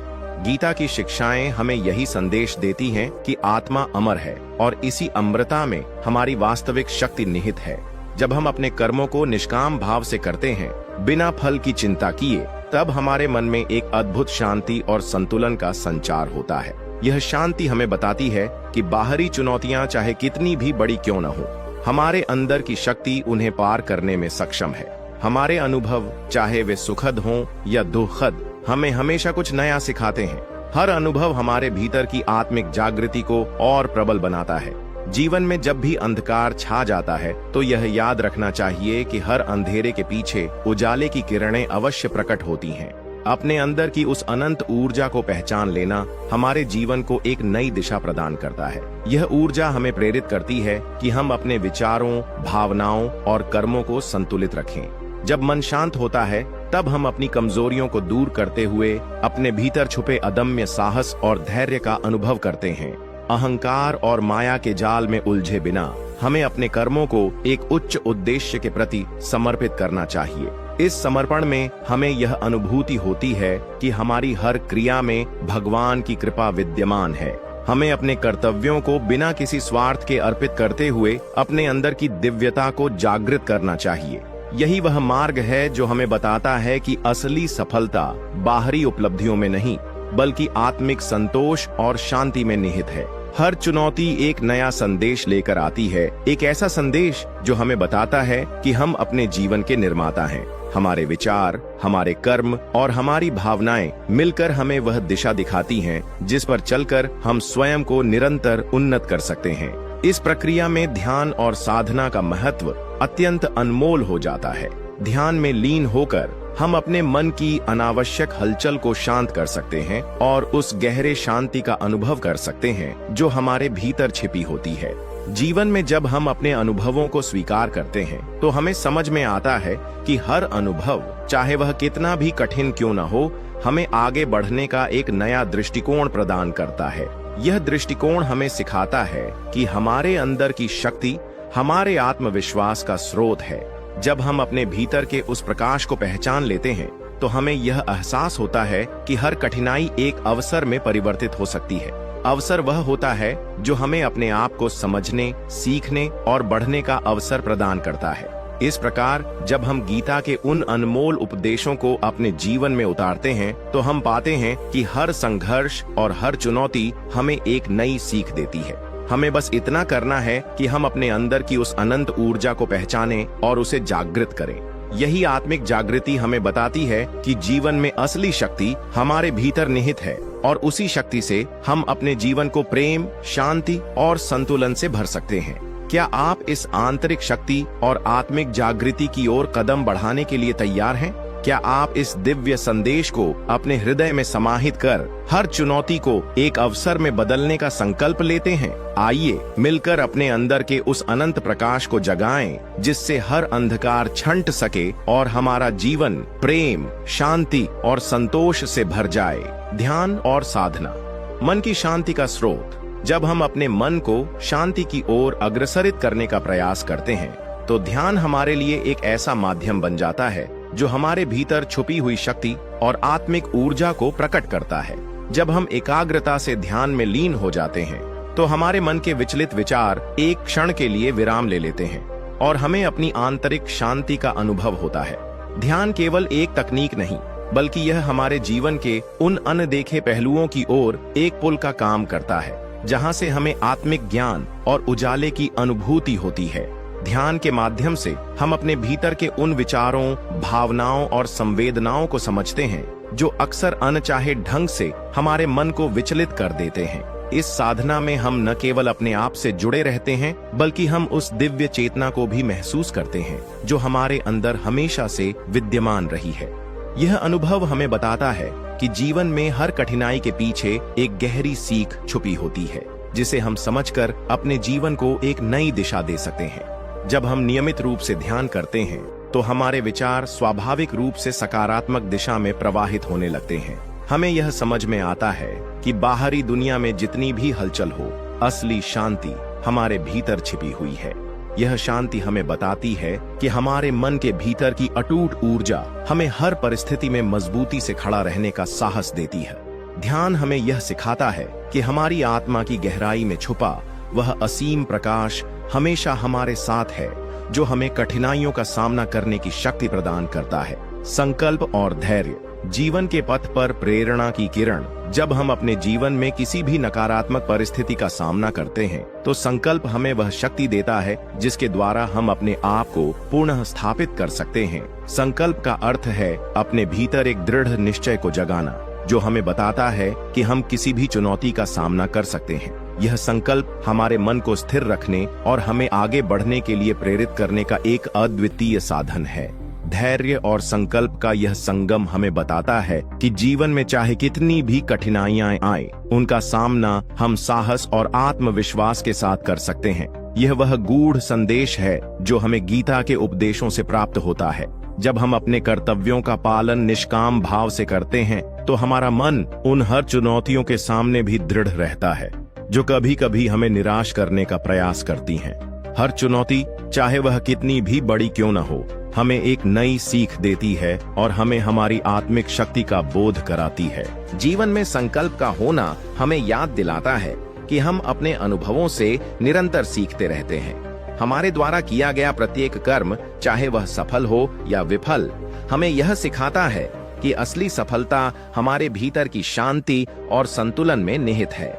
गीता की शिक्षाएं हमें यही संदेश देती हैं कि आत्मा अमर है और इसी अमरता में हमारी वास्तविक शक्ति निहित है। जब हम अपने कर्मों को निष्काम भाव से करते हैं, बिना फल की चिंता किए, तब हमारे मन में एक अद्भुत शांति और संतुलन का संचार होता है। यह शांति हमें बताती है कि बाहरी चुनौतियां चाहे कितनी भी बड़ी क्यों न हो, हमारे अंदर की शक्ति उन्हें पार करने में सक्षम है। हमारे अनुभव, चाहे वे सुखद हों या दुखद, हमें हमेशा कुछ नया सिखाते हैं। हर अनुभव हमारे भीतर की आत्मिक जागृति को और प्रबल बनाता है। जीवन में जब भी अंधकार छा जाता है, तो यह याद रखना चाहिए कि हर अंधेरे के पीछे उजाले की किरणें अवश्य प्रकट होती हैं। अपने अंदर की उस अनंत ऊर्जा को पहचान लेना हमारे जीवन को एक नई दिशा प्रदान करता है। यह ऊर्जा हमें प्रेरित करती है कि हम अपने विचारों, भावनाओं और कर्मों को संतुलित रखें। जब मन शांत होता है, तब हम अपनी कमजोरियों को दूर करते हुए अपने भीतर छुपे अदम्य साहस और धैर्य का अनुभव करते हैं। अहंकार और माया के जाल में उलझे बिना हमें अपने कर्मों को एक उच्च उद्देश्य के प्रति समर्पित करना चाहिए। इस समर्पण में हमें यह अनुभूति होती है कि हमारी हर क्रिया में भगवान की कृपा विद्यमान है। हमें अपने कर्तव्यों को बिना किसी स्वार्थ के अर्पित करते हुए अपने अंदर की दिव्यता को जागृत करना चाहिए। यही वह मार्ग है जो हमें बताता है कि असली सफलता बाहरी उपलब्धियों में नहीं, बल्कि आत्मिक संतोष और शांति में निहित है। हर चुनौती एक नया संदेश लेकर आती है, एक ऐसा संदेश जो हमें बताता है कि हम अपने जीवन के निर्माता हैं। हमारे विचार, हमारे कर्म और हमारी भावनाएं मिलकर हमें वह दिशा दिखाती हैं जिस पर चलकर हम स्वयं को निरंतर उन्नत कर सकते हैं। इस प्रक्रिया में ध्यान और साधना का महत्व अत्यंत अनमोल हो जाता है। ध्यान में लीन होकर हम अपने मन की अनावश्यक हलचल को शांत कर सकते हैं और उस गहरे शांति का अनुभव कर सकते हैं जो हमारे भीतर छिपी होती है। जीवन में जब हम अपने अनुभवों को स्वीकार करते हैं, तो हमें समझ में आता है कि हर अनुभव, चाहे वह कितना भी कठिन क्यों न हो, हमें आगे बढ़ने का एक नया दृष्टिकोण प्रदान करता है। यह दृष्टिकोण हमें सिखाता है कि हमारे अंदर की शक्ति हमारे आत्मविश्वास का स्रोत है। जब हम अपने भीतर के उस प्रकाश को पहचान लेते हैं, तो हमें यह एहसास होता है कि हर कठिनाई एक अवसर में परिवर्तित हो सकती है। अवसर वह होता है जो हमें अपने आप को समझने, सीखने और बढ़ने का अवसर प्रदान करता है। इस प्रकार जब हम गीता के उन अनमोल उपदेशों को अपने जीवन में उतारते हैं, तो हम पाते हैं कि हर संघर्ष और हर चुनौती हमें एक नई सीख देती है। हमें बस इतना करना है कि हम अपने अंदर की उस अनंत ऊर्जा को पहचानें और उसे जागृत करें। यही आत्मिक जागृति हमें बताती है कि जीवन में असली शक्ति हमारे भीतर निहित है और उसी शक्ति से हम अपने जीवन को प्रेम, शांति और संतुलन से भर सकते हैं। क्या आप इस आंतरिक शक्ति और आत्मिक जागृति की ओर कदम बढ़ाने के लिए तैयार हैं? क्या आप इस दिव्य संदेश को अपने हृदय में समाहित कर हर चुनौती को एक अवसर में बदलने का संकल्प लेते हैं? आइए मिलकर अपने अंदर के उस अनंत प्रकाश को जगाएं, जिससे हर अंधकार छंट सके और हमारा जीवन प्रेम, शांति और संतोष से भर जाए। ध्यान और साधना, मन की शांति का स्रोत। जब हम अपने मन को शांति की ओर अग्रसरित करने का प्रयास करते हैं, तो ध्यान हमारे लिए एक ऐसा माध्यम बन जाता है जो हमारे भीतर छुपी हुई शक्ति और आत्मिक ऊर्जा को प्रकट करता है। जब हम एकाग्रता से ध्यान में लीन हो जाते हैं, तो हमारे मन के विचलित विचार एक क्षण के लिए विराम ले लेते हैं और हमें अपनी आंतरिक शांति का अनुभव होता है। ध्यान केवल एक तकनीक नहीं, बल्कि यह हमारे जीवन के उन अनदेखे पहलुओं की ओर एक पुल का काम करता है, जहां से हमें आत्मिक ज्ञान और उजाले की अनुभूति होती है। ध्यान के माध्यम से हम अपने भीतर के उन विचारों, भावनाओं और संवेदनाओं को समझते हैं जो अक्सर अनचाहे ढंग से हमारे मन को विचलित कर देते हैं। इस साधना में हम न केवल अपने आप से जुड़े रहते हैं, बल्कि हम उस दिव्य चेतना को भी महसूस करते हैं जो हमारे अंदर हमेशा से विद्यमान रही है। यह अनुभव हमें बताता है कि जीवन में हर कठिनाई के पीछे एक गहरी सीख छुपी होती है, जिसे हम समझकर अपने जीवन को एक नई दिशा दे सकते हैं। जब हम नियमित रूप से ध्यान करते हैं तो हमारे विचार स्वाभाविक रूप से सकारात्मक दिशा में प्रवाहित होने लगते हैं। हमें यह समझ में आता है कि बाहरी दुनिया में जितनी भी हलचल हो, असली शांति हमारे भीतर छिपी हुई है। यह शांति हमें बताती है कि हमारे मन के भीतर की अटूट ऊर्जा हमें हर परिस्थिति में मजबूती से खड़ा रहने का साहस देती है। ध्यान हमें यह सिखाता है कि हमारी आत्मा की गहराई में छुपा वह असीम प्रकाश हमेशा हमारे साथ है, जो हमें कठिनाइयों का सामना करने की शक्ति प्रदान करता है। संकल्प और धैर्य जीवन के पथ पर प्रेरणा की किरण। जब हम अपने जीवन में किसी भी नकारात्मक परिस्थिति का सामना करते हैं तो संकल्प हमें वह शक्ति देता है जिसके द्वारा हम अपने आप को पुनः स्थापित कर सकते हैं। संकल्प का अर्थ है अपने भीतर एक दृढ़ निश्चय को जगाना, जो हमें बताता है कि हम किसी भी चुनौती का सामना कर सकते हैं। यह संकल्प हमारे मन को स्थिर रखने और हमें आगे बढ़ने के लिए प्रेरित करने का एक अद्वितीय साधन है। धैर्य और संकल्प का यह संगम हमें बताता है कि जीवन में चाहे कितनी भी कठिनाइयां आए, उनका सामना हम साहस और आत्मविश्वास के साथ कर सकते हैं। यह वह गूढ़ संदेश है जो हमें गीता के उपदेशों से प्राप्त होता है। जब हम अपने कर्तव्यों का पालन निष्काम भाव से करते हैं तो हमारा मन उन हर चुनौतियों के सामने भी दृढ़ रहता है, जो कभी कभी हमें निराश करने का प्रयास करती हैं। हर चुनौती, चाहे वह कितनी भी बड़ी क्यों न हो, हमें एक नई सीख देती है और हमें हमारी आत्मिक शक्ति का बोध कराती है। जीवन में संकल्प का होना हमें याद दिलाता है कि हम अपने अनुभवों से निरंतर सीखते रहते हैं। हमारे द्वारा किया गया प्रत्येक कर्म, चाहे वह सफल हो या विफल, हमें यह सिखाता है कि असली सफलता हमारे भीतर की शांति और संतुलन में निहित है।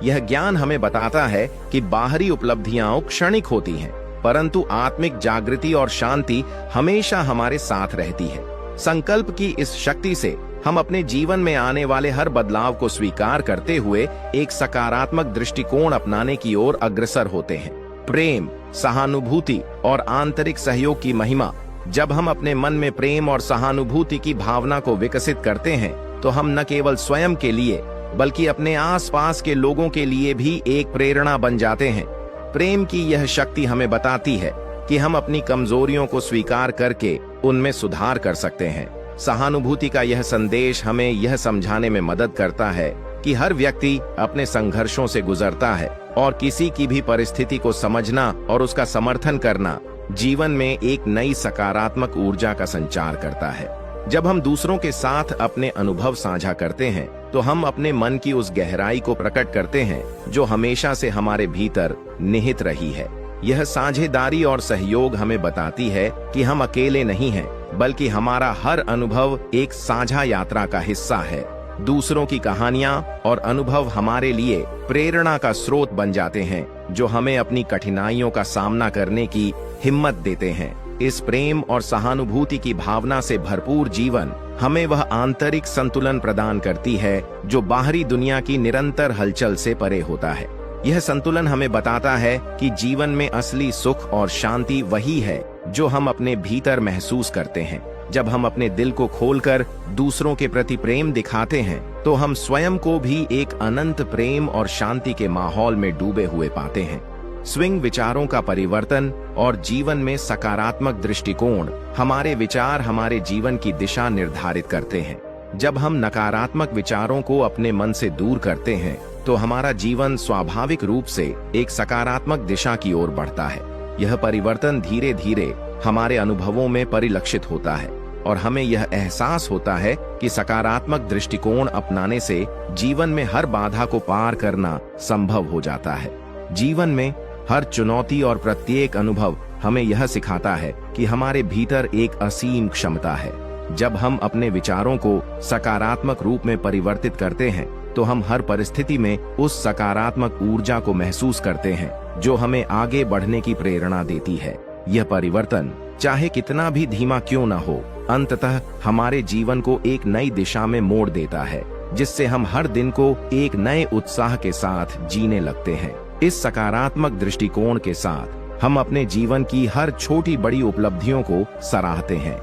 यह ज्ञान हमें बताता है कि बाहरी उपलब्धियां क्षणिक होती हैं, परंतु आत्मिक जागृति और शांति हमेशा हमारे साथ रहती है। संकल्प की इस शक्ति से हम अपने जीवन में आने वाले हर बदलाव को स्वीकार करते हुए एक सकारात्मक दृष्टिकोण अपनाने की ओर अग्रसर होते हैं। प्रेम, सहानुभूति और आंतरिक सहयोग की महिमा। जब हम अपने मन में प्रेम और सहानुभूति की भावना को विकसित करते हैं तो हम न केवल स्वयं के लिए बल्कि अपने आसपास के लोगों के लिए भी एक प्रेरणा बन जाते हैं। प्रेम की यह शक्ति हमें बताती है कि हम अपनी कमजोरियों को स्वीकार करके उनमें सुधार कर सकते हैं। सहानुभूति का यह संदेश हमें यह समझाने में मदद करता है कि हर व्यक्ति अपने संघर्षों से गुजरता है और किसी की भी परिस्थिति को समझना और उसका समर्थन करना जीवन में एक नई सकारात्मक ऊर्जा का संचार करता है। जब हम दूसरों के साथ अपने अनुभव साझा करते हैं तो हम अपने मन की उस गहराई को प्रकट करते हैं जो हमेशा से हमारे भीतर निहित रही है। यह साझेदारी और सहयोग हमें बताती है कि हम अकेले नहीं हैं, बल्कि हमारा हर अनुभव एक साझा यात्रा का हिस्सा है। दूसरों की कहानियां और अनुभव हमारे लिए प्रेरणा का स्रोत बन जाते हैं, जो हमें अपनी कठिनाइयों का सामना करने की हिम्मत देते हैं। इस प्रेम और सहानुभूति की भावना से भरपूर जीवन हमें वह आंतरिक संतुलन प्रदान करती है जो बाहरी दुनिया की निरंतर हलचल से परे होता है। यह संतुलन हमें बताता है कि जीवन में असली सुख और शांति वही है जो हम अपने भीतर महसूस करते हैं। जब हम अपने दिल को खोलकर दूसरों के प्रति प्रेम दिखाते हैं तो हम स्वयं को भी एक अनंत प्रेम और शांति के माहौल में डूबे हुए पाते हैं। स्विंग विचारों का परिवर्तन और जीवन में सकारात्मक दृष्टिकोण। हमारे विचार हमारे जीवन की दिशा निर्धारित करते हैं। जब हम नकारात्मक विचारों को अपने मन से दूर करते हैं तो हमारा जीवन स्वाभाविक रूप से एक सकारात्मक दिशा की ओर बढ़ता है। यह परिवर्तन धीरे धीरे हमारे अनुभवों में परिलक्षित होता है और हमें यह एहसास होता है कि सकारात्मक दृष्टिकोण अपनाने से जीवन में हर बाधा को पार करना संभव हो जाता है। जीवन में हर चुनौती और प्रत्येक अनुभव हमें यह सिखाता है कि हमारे भीतर एक असीम क्षमता है। जब हम अपने विचारों को सकारात्मक रूप में परिवर्तित करते हैं तो हम हर परिस्थिति में उस सकारात्मक ऊर्जा को महसूस करते हैं जो हमें आगे बढ़ने की प्रेरणा देती है। यह परिवर्तन चाहे कितना भी धीमा क्यों न हो, अंततः हमारे जीवन को एक नई दिशा में मोड़ देता है, जिससे हम हर दिन को एक नए उत्साह के साथ जीने लगते हैं। इस सकारात्मक दृष्टिकोण के साथ हम अपने जीवन की हर छोटी बड़ी उपलब्धियों को सराहते हैं।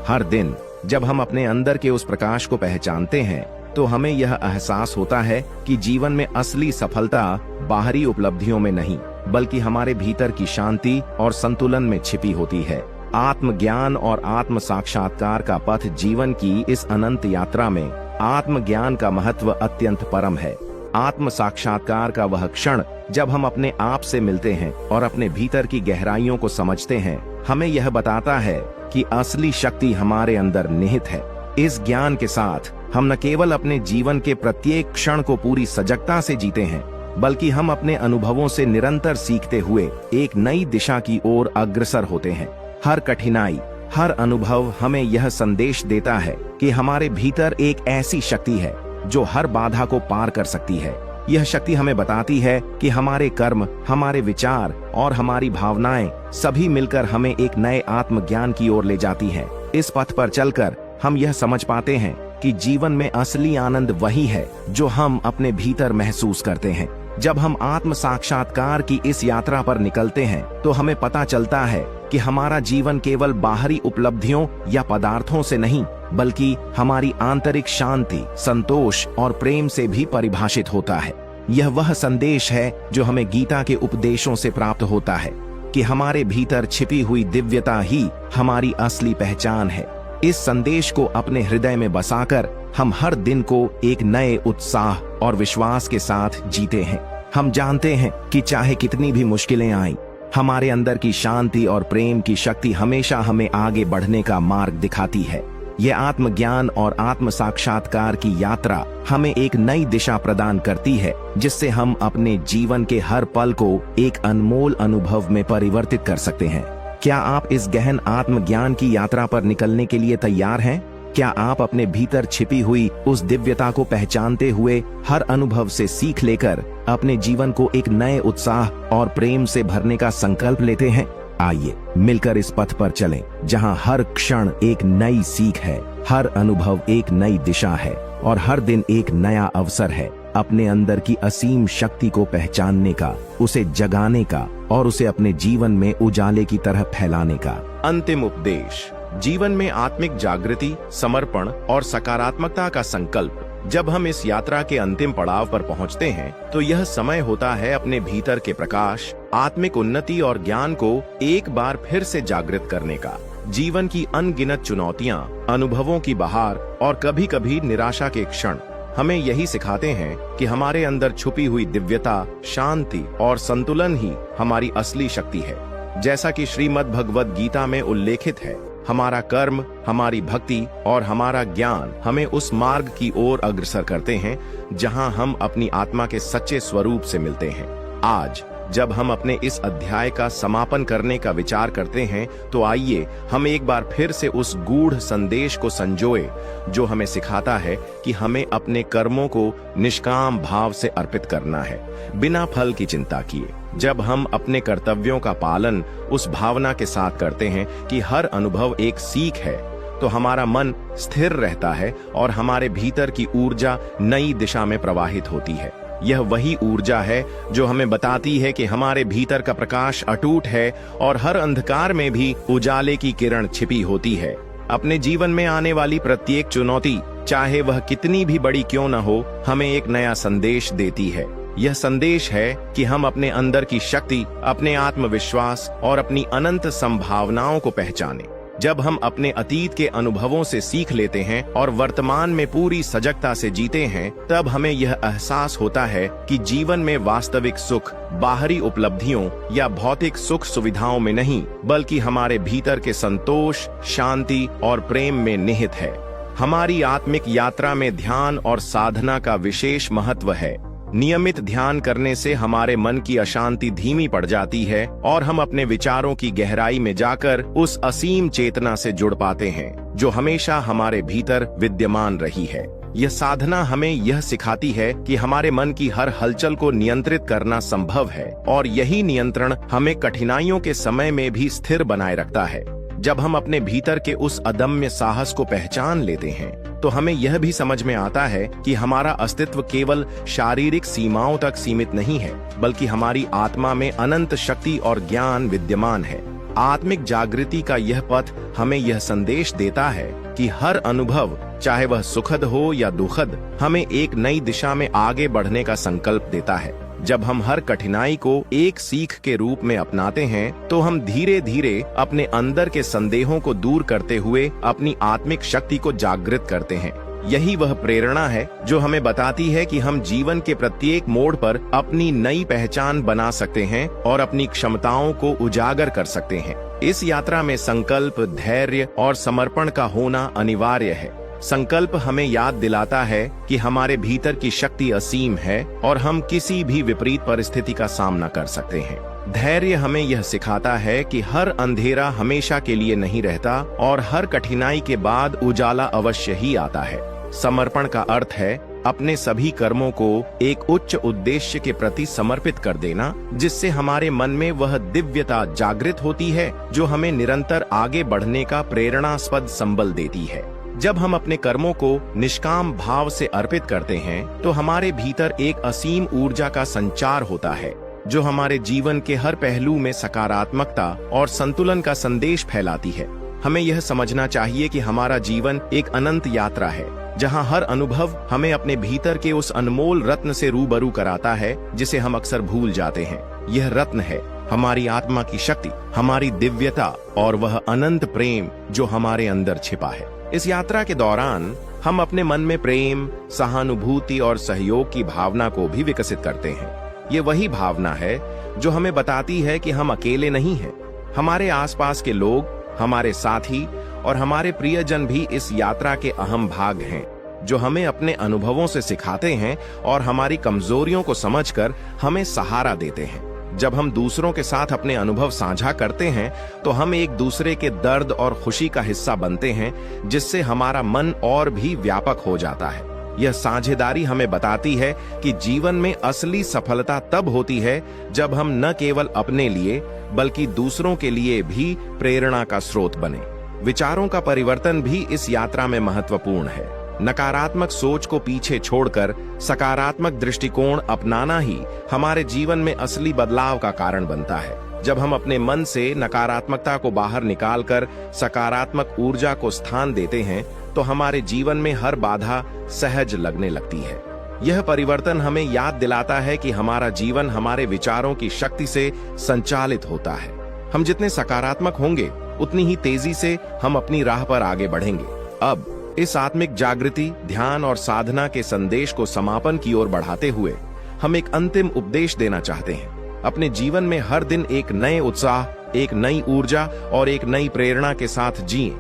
हर दिन जब हम अपने अंदर के उस प्रकाश को पहचानते हैं तो हमें यह एहसास होता है कि जीवन में असली सफलता बाहरी उपलब्धियों में नहीं, बल्कि हमारे भीतर की शांति और संतुलन में छिपी होती है। आत्मज्ञान और आत्म साक्षात्कार का पथ जीवन की इस अनंत यात्रा में आत्मज्ञान का महत्व अत्यंत परम है। आत्म साक्षात्कार का वह क्षण जब हम अपने आप से मिलते हैं और अपने भीतर की गहराइयों को समझते हैं, हमें यह बताता है कि असली शक्ति हमारे अंदर निहित है। इस ज्ञान के साथ हम न केवल अपने जीवन के प्रत्येक क्षण को पूरी सजगता से जीते हैं, बल्कि हम अपने अनुभवों से निरंतर सीखते हुए एक नई दिशा की ओर अग्रसर होते हैं। हर कठिनाई, हर अनुभव हमें यह संदेश देता है कि हमारे भीतर एक ऐसी शक्ति है जो हर बाधा को पार कर सकती है। यह शक्ति हमें बताती है कि हमारे कर्म, हमारे विचार और हमारी भावनाएं सभी मिलकर हमें एक नए आत्मज्ञान की ओर ले जाती हैं। इस पथ पर चलकर हम यह समझ पाते हैं कि जीवन में असली आनंद वही है जो हम अपने भीतर महसूस करते हैं। जब हम आत्म साक्षात्कार की इस यात्रा पर निकलते हैं तो हमें पता चलता है कि हमारा जीवन केवल बाहरी उपलब्धियों या पदार्थों से नहीं, बल्कि हमारी आंतरिक शांति, संतोष और प्रेम से भी परिभाषित होता है। यह वह संदेश है जो हमें गीता के उपदेशों से प्राप्त होता है कि हमारे भीतर छिपी हुई दिव्यता ही हमारी असली पहचान है। इस संदेश को अपने हृदय में बसाकर हम हर दिन को एक नए उत्साह और विश्वास के साथ जीते हैं। हम जानते हैं कि चाहे कितनी भी मुश्किलें आएं, हमारे अंदर की शांति और प्रेम की शक्ति हमेशा हमें आगे बढ़ने का मार्ग दिखाती है। यह आत्मज्ञान और आत्म साक्षात्कार की यात्रा हमें एक नई दिशा प्रदान करती है, जिससे हम अपने जीवन के हर पल को एक अनमोल अनुभव में परिवर्तित कर सकते हैं। क्या आप इस गहन आत्मज्ञान की यात्रा पर निकलने के लिए तैयार हैं? क्या आप अपने भीतर छिपी हुई उस दिव्यता को पहचानते हुए हर अनुभव से सीख लेकर अपने जीवन को एक नए उत्साह और प्रेम से भरने का संकल्प लेते हैं? आइए मिलकर इस पथ पर चलें, जहां हर क्षण एक नई सीख है, हर अनुभव एक नई दिशा है और हर दिन एक नया अवसर है अपने अंदर की असीम शक्ति को पहचानने का, उसे जगाने का और उसे अपने जीवन में उजाले की तरह फैलाने का। अंतिम उपदेश। जीवन में आत्मिक जागृति, समर्पण और सकारात्मकता का संकल्प। जब हम इस यात्रा के अंतिम पड़ाव पर पहुंचते हैं, तो यह समय होता है अपने भीतर के प्रकाश, आत्मिक उन्नति और ज्ञान को एक बार फिर से जागृत करने का। जीवन की अनगिनत चुनौतियां, अनुभवों की बहार और कभी कभी निराशा के क्षण हमें यही सिखाते हैं कि हमारे अंदर छुपी हुई दिव्यता, शांति और संतुलन ही हमारी असली शक्ति है। जैसा कि श्रीमद् भगवद गीता में उल्लेखित है, हमारा कर्म, हमारी भक्ति और हमारा ज्ञान हमें उस मार्ग की ओर अग्रसर करते हैं जहां हम अपनी आत्मा के सच्चे स्वरूप से मिलते हैं। आज जब हम अपने इस अध्याय का समापन करने का विचार करते हैं, तो आइए हम एक बार फिर से उस गूढ़ संदेश को संजोए जो हमें सिखाता है कि हमें अपने कर्मों को निष्काम भाव से अर्पित करना है, बिना फल की चिंता किए। जब हम अपने कर्तव्यों का पालन उस भावना के साथ करते हैं कि हर अनुभव एक सीख है, तो हमारा मन स्थिर रहता है और हमारे भीतर की ऊर्जा नई दिशा में प्रवाहित होती है। यह वही ऊर्जा है जो हमें बताती है कि हमारे भीतर का प्रकाश अटूट है और हर अंधकार में भी उजाले की किरण छिपी होती है। अपने जीवन में आने वाली प्रत्येक चुनौती, चाहे वह कितनी भी बड़ी क्यों न हो, हमें एक नया संदेश देती है। यह संदेश है कि हम अपने अंदर की शक्ति, अपने आत्मविश्वास और अपनी अनंत संभावनाओं को पहचानें। जब हम अपने अतीत के अनुभवों से सीख लेते हैं और वर्तमान में पूरी सजगता से जीते हैं, तब हमें यह एहसास होता है कि जीवन में वास्तविक सुख बाहरी उपलब्धियों या भौतिक सुख सुविधाओं में नहीं, बल्कि हमारे भीतर के संतोष, शांति और प्रेम में निहित है। हमारी आत्मिक यात्रा में ध्यान और साधना का विशेष महत्व है। नियमित ध्यान करने से हमारे मन की अशांति धीमी पड़ जाती है और हम अपने विचारों की गहराई में जाकर उस असीम चेतना से जुड़ पाते हैं जो हमेशा हमारे भीतर विद्यमान रही है। यह साधना हमें यह सिखाती है कि हमारे मन की हर हलचल को नियंत्रित करना संभव है और यही नियंत्रण हमें कठिनाइयों के समय में भी स्थिर बनाए रखता है। जब हम अपने भीतर के उस अदम्य साहस को पहचान लेते हैं, तो हमें यह भी समझ में आता है कि हमारा अस्तित्व केवल शारीरिक सीमाओं तक सीमित नहीं है, बल्कि हमारी आत्मा में अनंत शक्ति और ज्ञान विद्यमान है। आत्मिक जागृति का यह पथ हमें यह संदेश देता है कि हर अनुभव, चाहे वह सुखद हो या दुखद, हमें एक नई दिशा में आगे बढ़ने का संकल्प देता है। जब हम हर कठिनाई को एक सीख के रूप में अपनाते हैं, तो हम धीरे धीरे अपने अंदर के संदेहों को दूर करते हुए अपनी आत्मिक शक्ति को जागृत करते हैं। यही वह प्रेरणा है जो हमें बताती है कि हम जीवन के प्रत्येक मोड़ पर अपनी नई पहचान बना सकते हैं और अपनी क्षमताओं को उजागर कर सकते हैं। इस यात्रा में संकल्प, धैर्य और समर्पण का होना अनिवार्य है। संकल्प हमें याद दिलाता है कि हमारे भीतर की शक्ति असीम है और हम किसी भी विपरीत परिस्थिति का सामना कर सकते हैं। धैर्य हमें यह सिखाता है कि हर अंधेरा हमेशा के लिए नहीं रहता और हर कठिनाई के बाद उजाला अवश्य ही आता है। समर्पण का अर्थ है अपने सभी कर्मों को एक उच्च उद्देश्य के प्रति समर्पित कर देना, जिससे हमारे मन में वह दिव्यता जागृत होती है जो हमें निरंतर आगे बढ़ने का प्रेरणास्पद संबल देती है। जब हम अपने कर्मों को निष्काम भाव से अर्पित करते हैं, तो हमारे भीतर एक असीम ऊर्जा का संचार होता है जो हमारे जीवन के हर पहलू में सकारात्मकता और संतुलन का संदेश फैलाती है। हमें यह समझना चाहिए कि हमारा जीवन एक अनंत यात्रा है, जहां हर अनुभव हमें अपने भीतर के उस अनमोल रत्न से रूबरू कराता है जिसे हम अक्सर भूल जाते हैं। यह रत्न है हमारी आत्मा की शक्ति, हमारी दिव्यता और वह अनंत प्रेम जो हमारे अंदर छिपा है। इस यात्रा के दौरान हम अपने मन में प्रेम, सहानुभूति और सहयोग की भावना को भी विकसित करते हैं। ये वही भावना है जो हमें बताती है कि हम अकेले नहीं हैं। हमारे आसपास के लोग, हमारे साथी और हमारे प्रियजन भी इस यात्रा के अहम भाग हैं, जो हमें अपने अनुभवों से सिखाते हैं और हमारी कमजोरियों को समझकर हमें सहारा देते हैं। जब हम दूसरों के साथ अपने अनुभव साझा करते हैं, तो हम एक दूसरे के दर्द और खुशी का हिस्सा बनते हैं, जिससे हमारा मन और भी व्यापक हो जाता है। यह साझेदारी हमें बताती है कि जीवन में असली सफलता तब होती है जब हम न केवल अपने लिए बल्कि दूसरों के लिए भी प्रेरणा का स्रोत बने। विचारों का परिवर्तन भी इस यात्रा में महत्वपूर्ण है। नकारात्मक सोच को पीछे छोड़कर सकारात्मक दृष्टिकोण अपनाना ही हमारे जीवन में असली बदलाव का कारण बनता है। जब हम अपने मन से नकारात्मकता को बाहर निकालकर सकारात्मक ऊर्जा को स्थान देते हैं, तो हमारे जीवन में हर बाधा सहज लगने लगती है। यह परिवर्तन हमें याद दिलाता है कि हमारा जीवन हमारे विचारों की शक्ति से संचालित होता है। हम जितने सकारात्मक होंगे, उतनी ही तेजी से हम अपनी राह पर आगे बढ़ेंगे। अब इस आत्मिक जागृति, ध्यान और साधना के संदेश को समापन की ओर बढ़ाते हुए हम एक अंतिम उपदेश देना चाहते हैं। अपने जीवन में हर दिन एक नए उत्साह, एक नई ऊर्जा और एक नई प्रेरणा के साथ जिएं।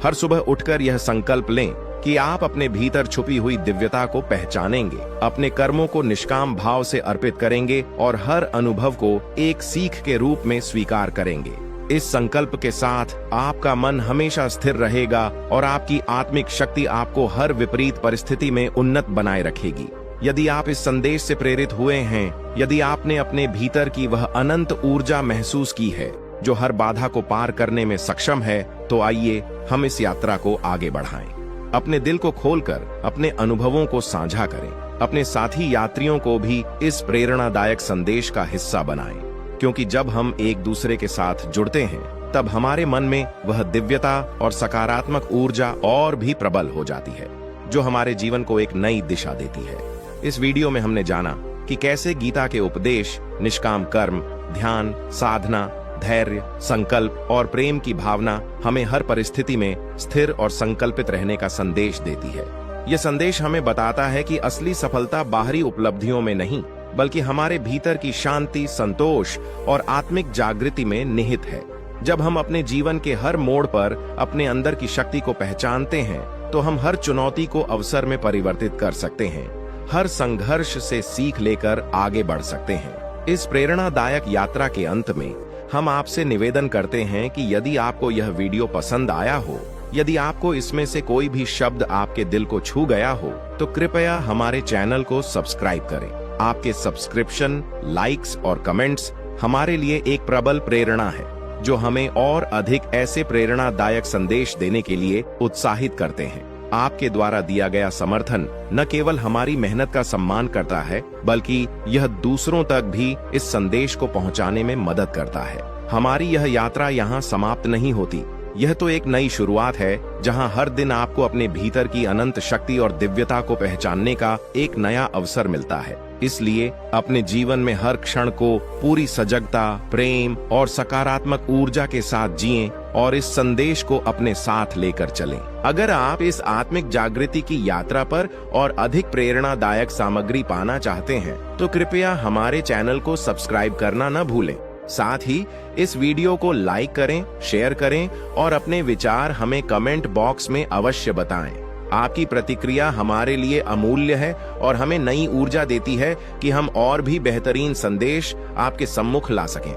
हर सुबह उठकर यह संकल्प लें कि आप अपने भीतर छुपी हुई दिव्यता को पहचानेंगे, अपने कर्मों को निष्काम भाव से अर्पित करेंगे और हर अनुभव को एक सीख के रूप में स्वीकार करेंगे। इस संकल्प के साथ आपका मन हमेशा स्थिर रहेगा और आपकी आत्मिक शक्ति आपको हर विपरीत परिस्थिति में उन्नत बनाए रखेगी। यदि आप इस संदेश से प्रेरित हुए हैं, यदि आपने अपने भीतर की वह अनंत ऊर्जा महसूस की है जो हर बाधा को पार करने में सक्षम है, तो आइए हम इस यात्रा को आगे बढ़ाएं। अपने दिल को खोलकर अपने अनुभवों को साझा करें। अपने साथी यात्रियों को भी इस प्रेरणादायक संदेश का हिस्सा बनाएं, क्योंकि जब हम एक दूसरे के साथ जुड़ते हैं, तब हमारे मन में वह दिव्यता और सकारात्मक ऊर्जा और भी प्रबल हो जाती है, जो हमारे जीवन को एक नई दिशा देती है। इस वीडियो में हमने जाना कि कैसे गीता के उपदेश निष्काम कर्म, ध्यान, साधना, धैर्य, संकल्प और प्रेम की भावना हमें हर परिस्थिति में स्थिर और संकल्पित रहने का संदेश देती है। यह संदेश हमें बताता है कि असली सफलता बाहरी उपलब्धियों में नहीं, बल्कि हमारे भीतर की शांति, संतोष और आत्मिक जागृति में निहित है। जब हम अपने जीवन के हर मोड़ पर अपने अंदर की शक्ति को पहचानते हैं, तो हम हर चुनौती को अवसर में परिवर्तित कर सकते हैं, हर संघर्ष से सीख लेकर आगे बढ़ सकते हैं। इस प्रेरणादायक यात्रा के अंत में हम आपसे निवेदन करते हैं कि यदि आपको यह वीडियो पसंद आया हो, यदि आपको इसमें से कोई भी शब्द आपके दिल को छू गया हो, तो कृपया हमारे चैनल को सब्सक्राइब करें। आपके सब्सक्रिप्शन, लाइक्स और कमेंट्स हमारे लिए एक प्रबल प्रेरणा है, जो हमें और अधिक ऐसे प्रेरणादायक संदेश देने के लिए उत्साहित करते हैं। आपके द्वारा दिया गया समर्थन न केवल हमारी मेहनत का सम्मान करता है, बल्कि यह दूसरों तक भी इस संदेश को पहुंचाने में मदद करता है। हमारी यह यात्रा यहाँ समाप्त नहीं होती। यह तो एक नई शुरुआत है, जहां हर दिन आपको अपने भीतर की अनंत शक्ति और दिव्यता को पहचानने का एक नया अवसर मिलता है। इसलिए अपने जीवन में हर क्षण को पूरी सजगता, प्रेम और सकारात्मक ऊर्जा के साथ जिएं और इस संदेश को अपने साथ लेकर चलें। अगर आप इस आत्मिक जागृति की यात्रा पर और अधिक प्रेरणादायक सामग्री पाना चाहते हैं, तो कृपया हमारे चैनल को सब्सक्राइब करना न भूलें। साथ ही इस वीडियो को लाइक करें, शेयर करें और अपने विचार हमें कमेंट बॉक्स में अवश्य बताएं। आपकी प्रतिक्रिया हमारे लिए अमूल्य है और हमें नई ऊर्जा देती है कि हम और भी बेहतरीन संदेश आपके सम्मुख ला सकें।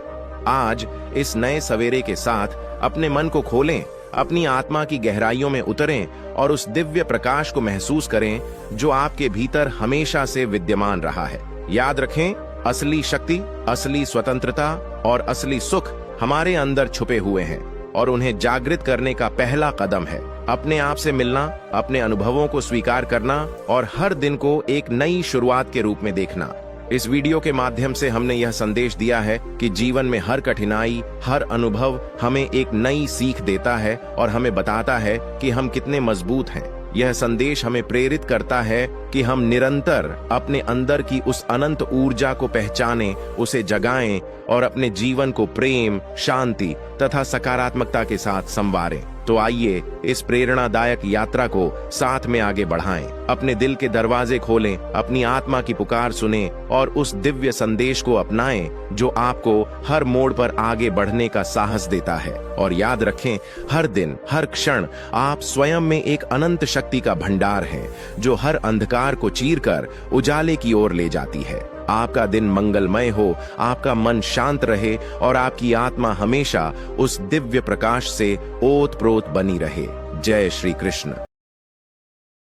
आज इस नए सवेरे के साथ अपने मन को खोलें, अपनी आत्मा की गहराइयों में उतरें और उस दिव्य प्रकाश को महसूस करें जो आपके भीतर हमेशा से विद्यमान रहा है। याद रखें, असली शक्ति, असली स्वतंत्रता और असली सुख हमारे अंदर छुपे हुए हैं और उन्हें जागृत करने का पहला कदम है अपने आप से मिलना, अपने अनुभवों को स्वीकार करना और हर दिन को एक नई शुरुआत के रूप में देखना। इस वीडियो के माध्यम से हमने यह संदेश दिया है कि जीवन में हर कठिनाई, हर अनुभव हमें एक नई सीख देता है और हमें बताता है कि हम कितने मजबूत हैं। यह संदेश हमें प्रेरित करता है कि हम निरंतर अपने अंदर की उस अनंत ऊर्जा को पहचानें, उसे जगाएं और अपने जीवन को प्रेम, शांति तथा सकारात्मकता के साथ संवारें। तो आइए इस प्रेरणादायक यात्रा को साथ में आगे बढ़ाएं। अपने दिल के दरवाजे खोलें, अपनी आत्मा की पुकार सुनें और उस दिव्य संदेश को अपनाएं जो आपको हर मोड़ पर आगे बढ़ने का साहस देता है। और याद रखें, हर दिन, हर क्षण आप स्वयं में एक अनंत शक्ति का भंडार हैं जो हर अंधकार को चीरकर उजाले की ओर ले जाती है। आपका दिन मंगलमय हो, आपका मन शांत रहे और आपकी आत्मा हमेशा उस दिव्य प्रकाश से ओत प्रोत बनी रहे। जय श्री कृष्ण।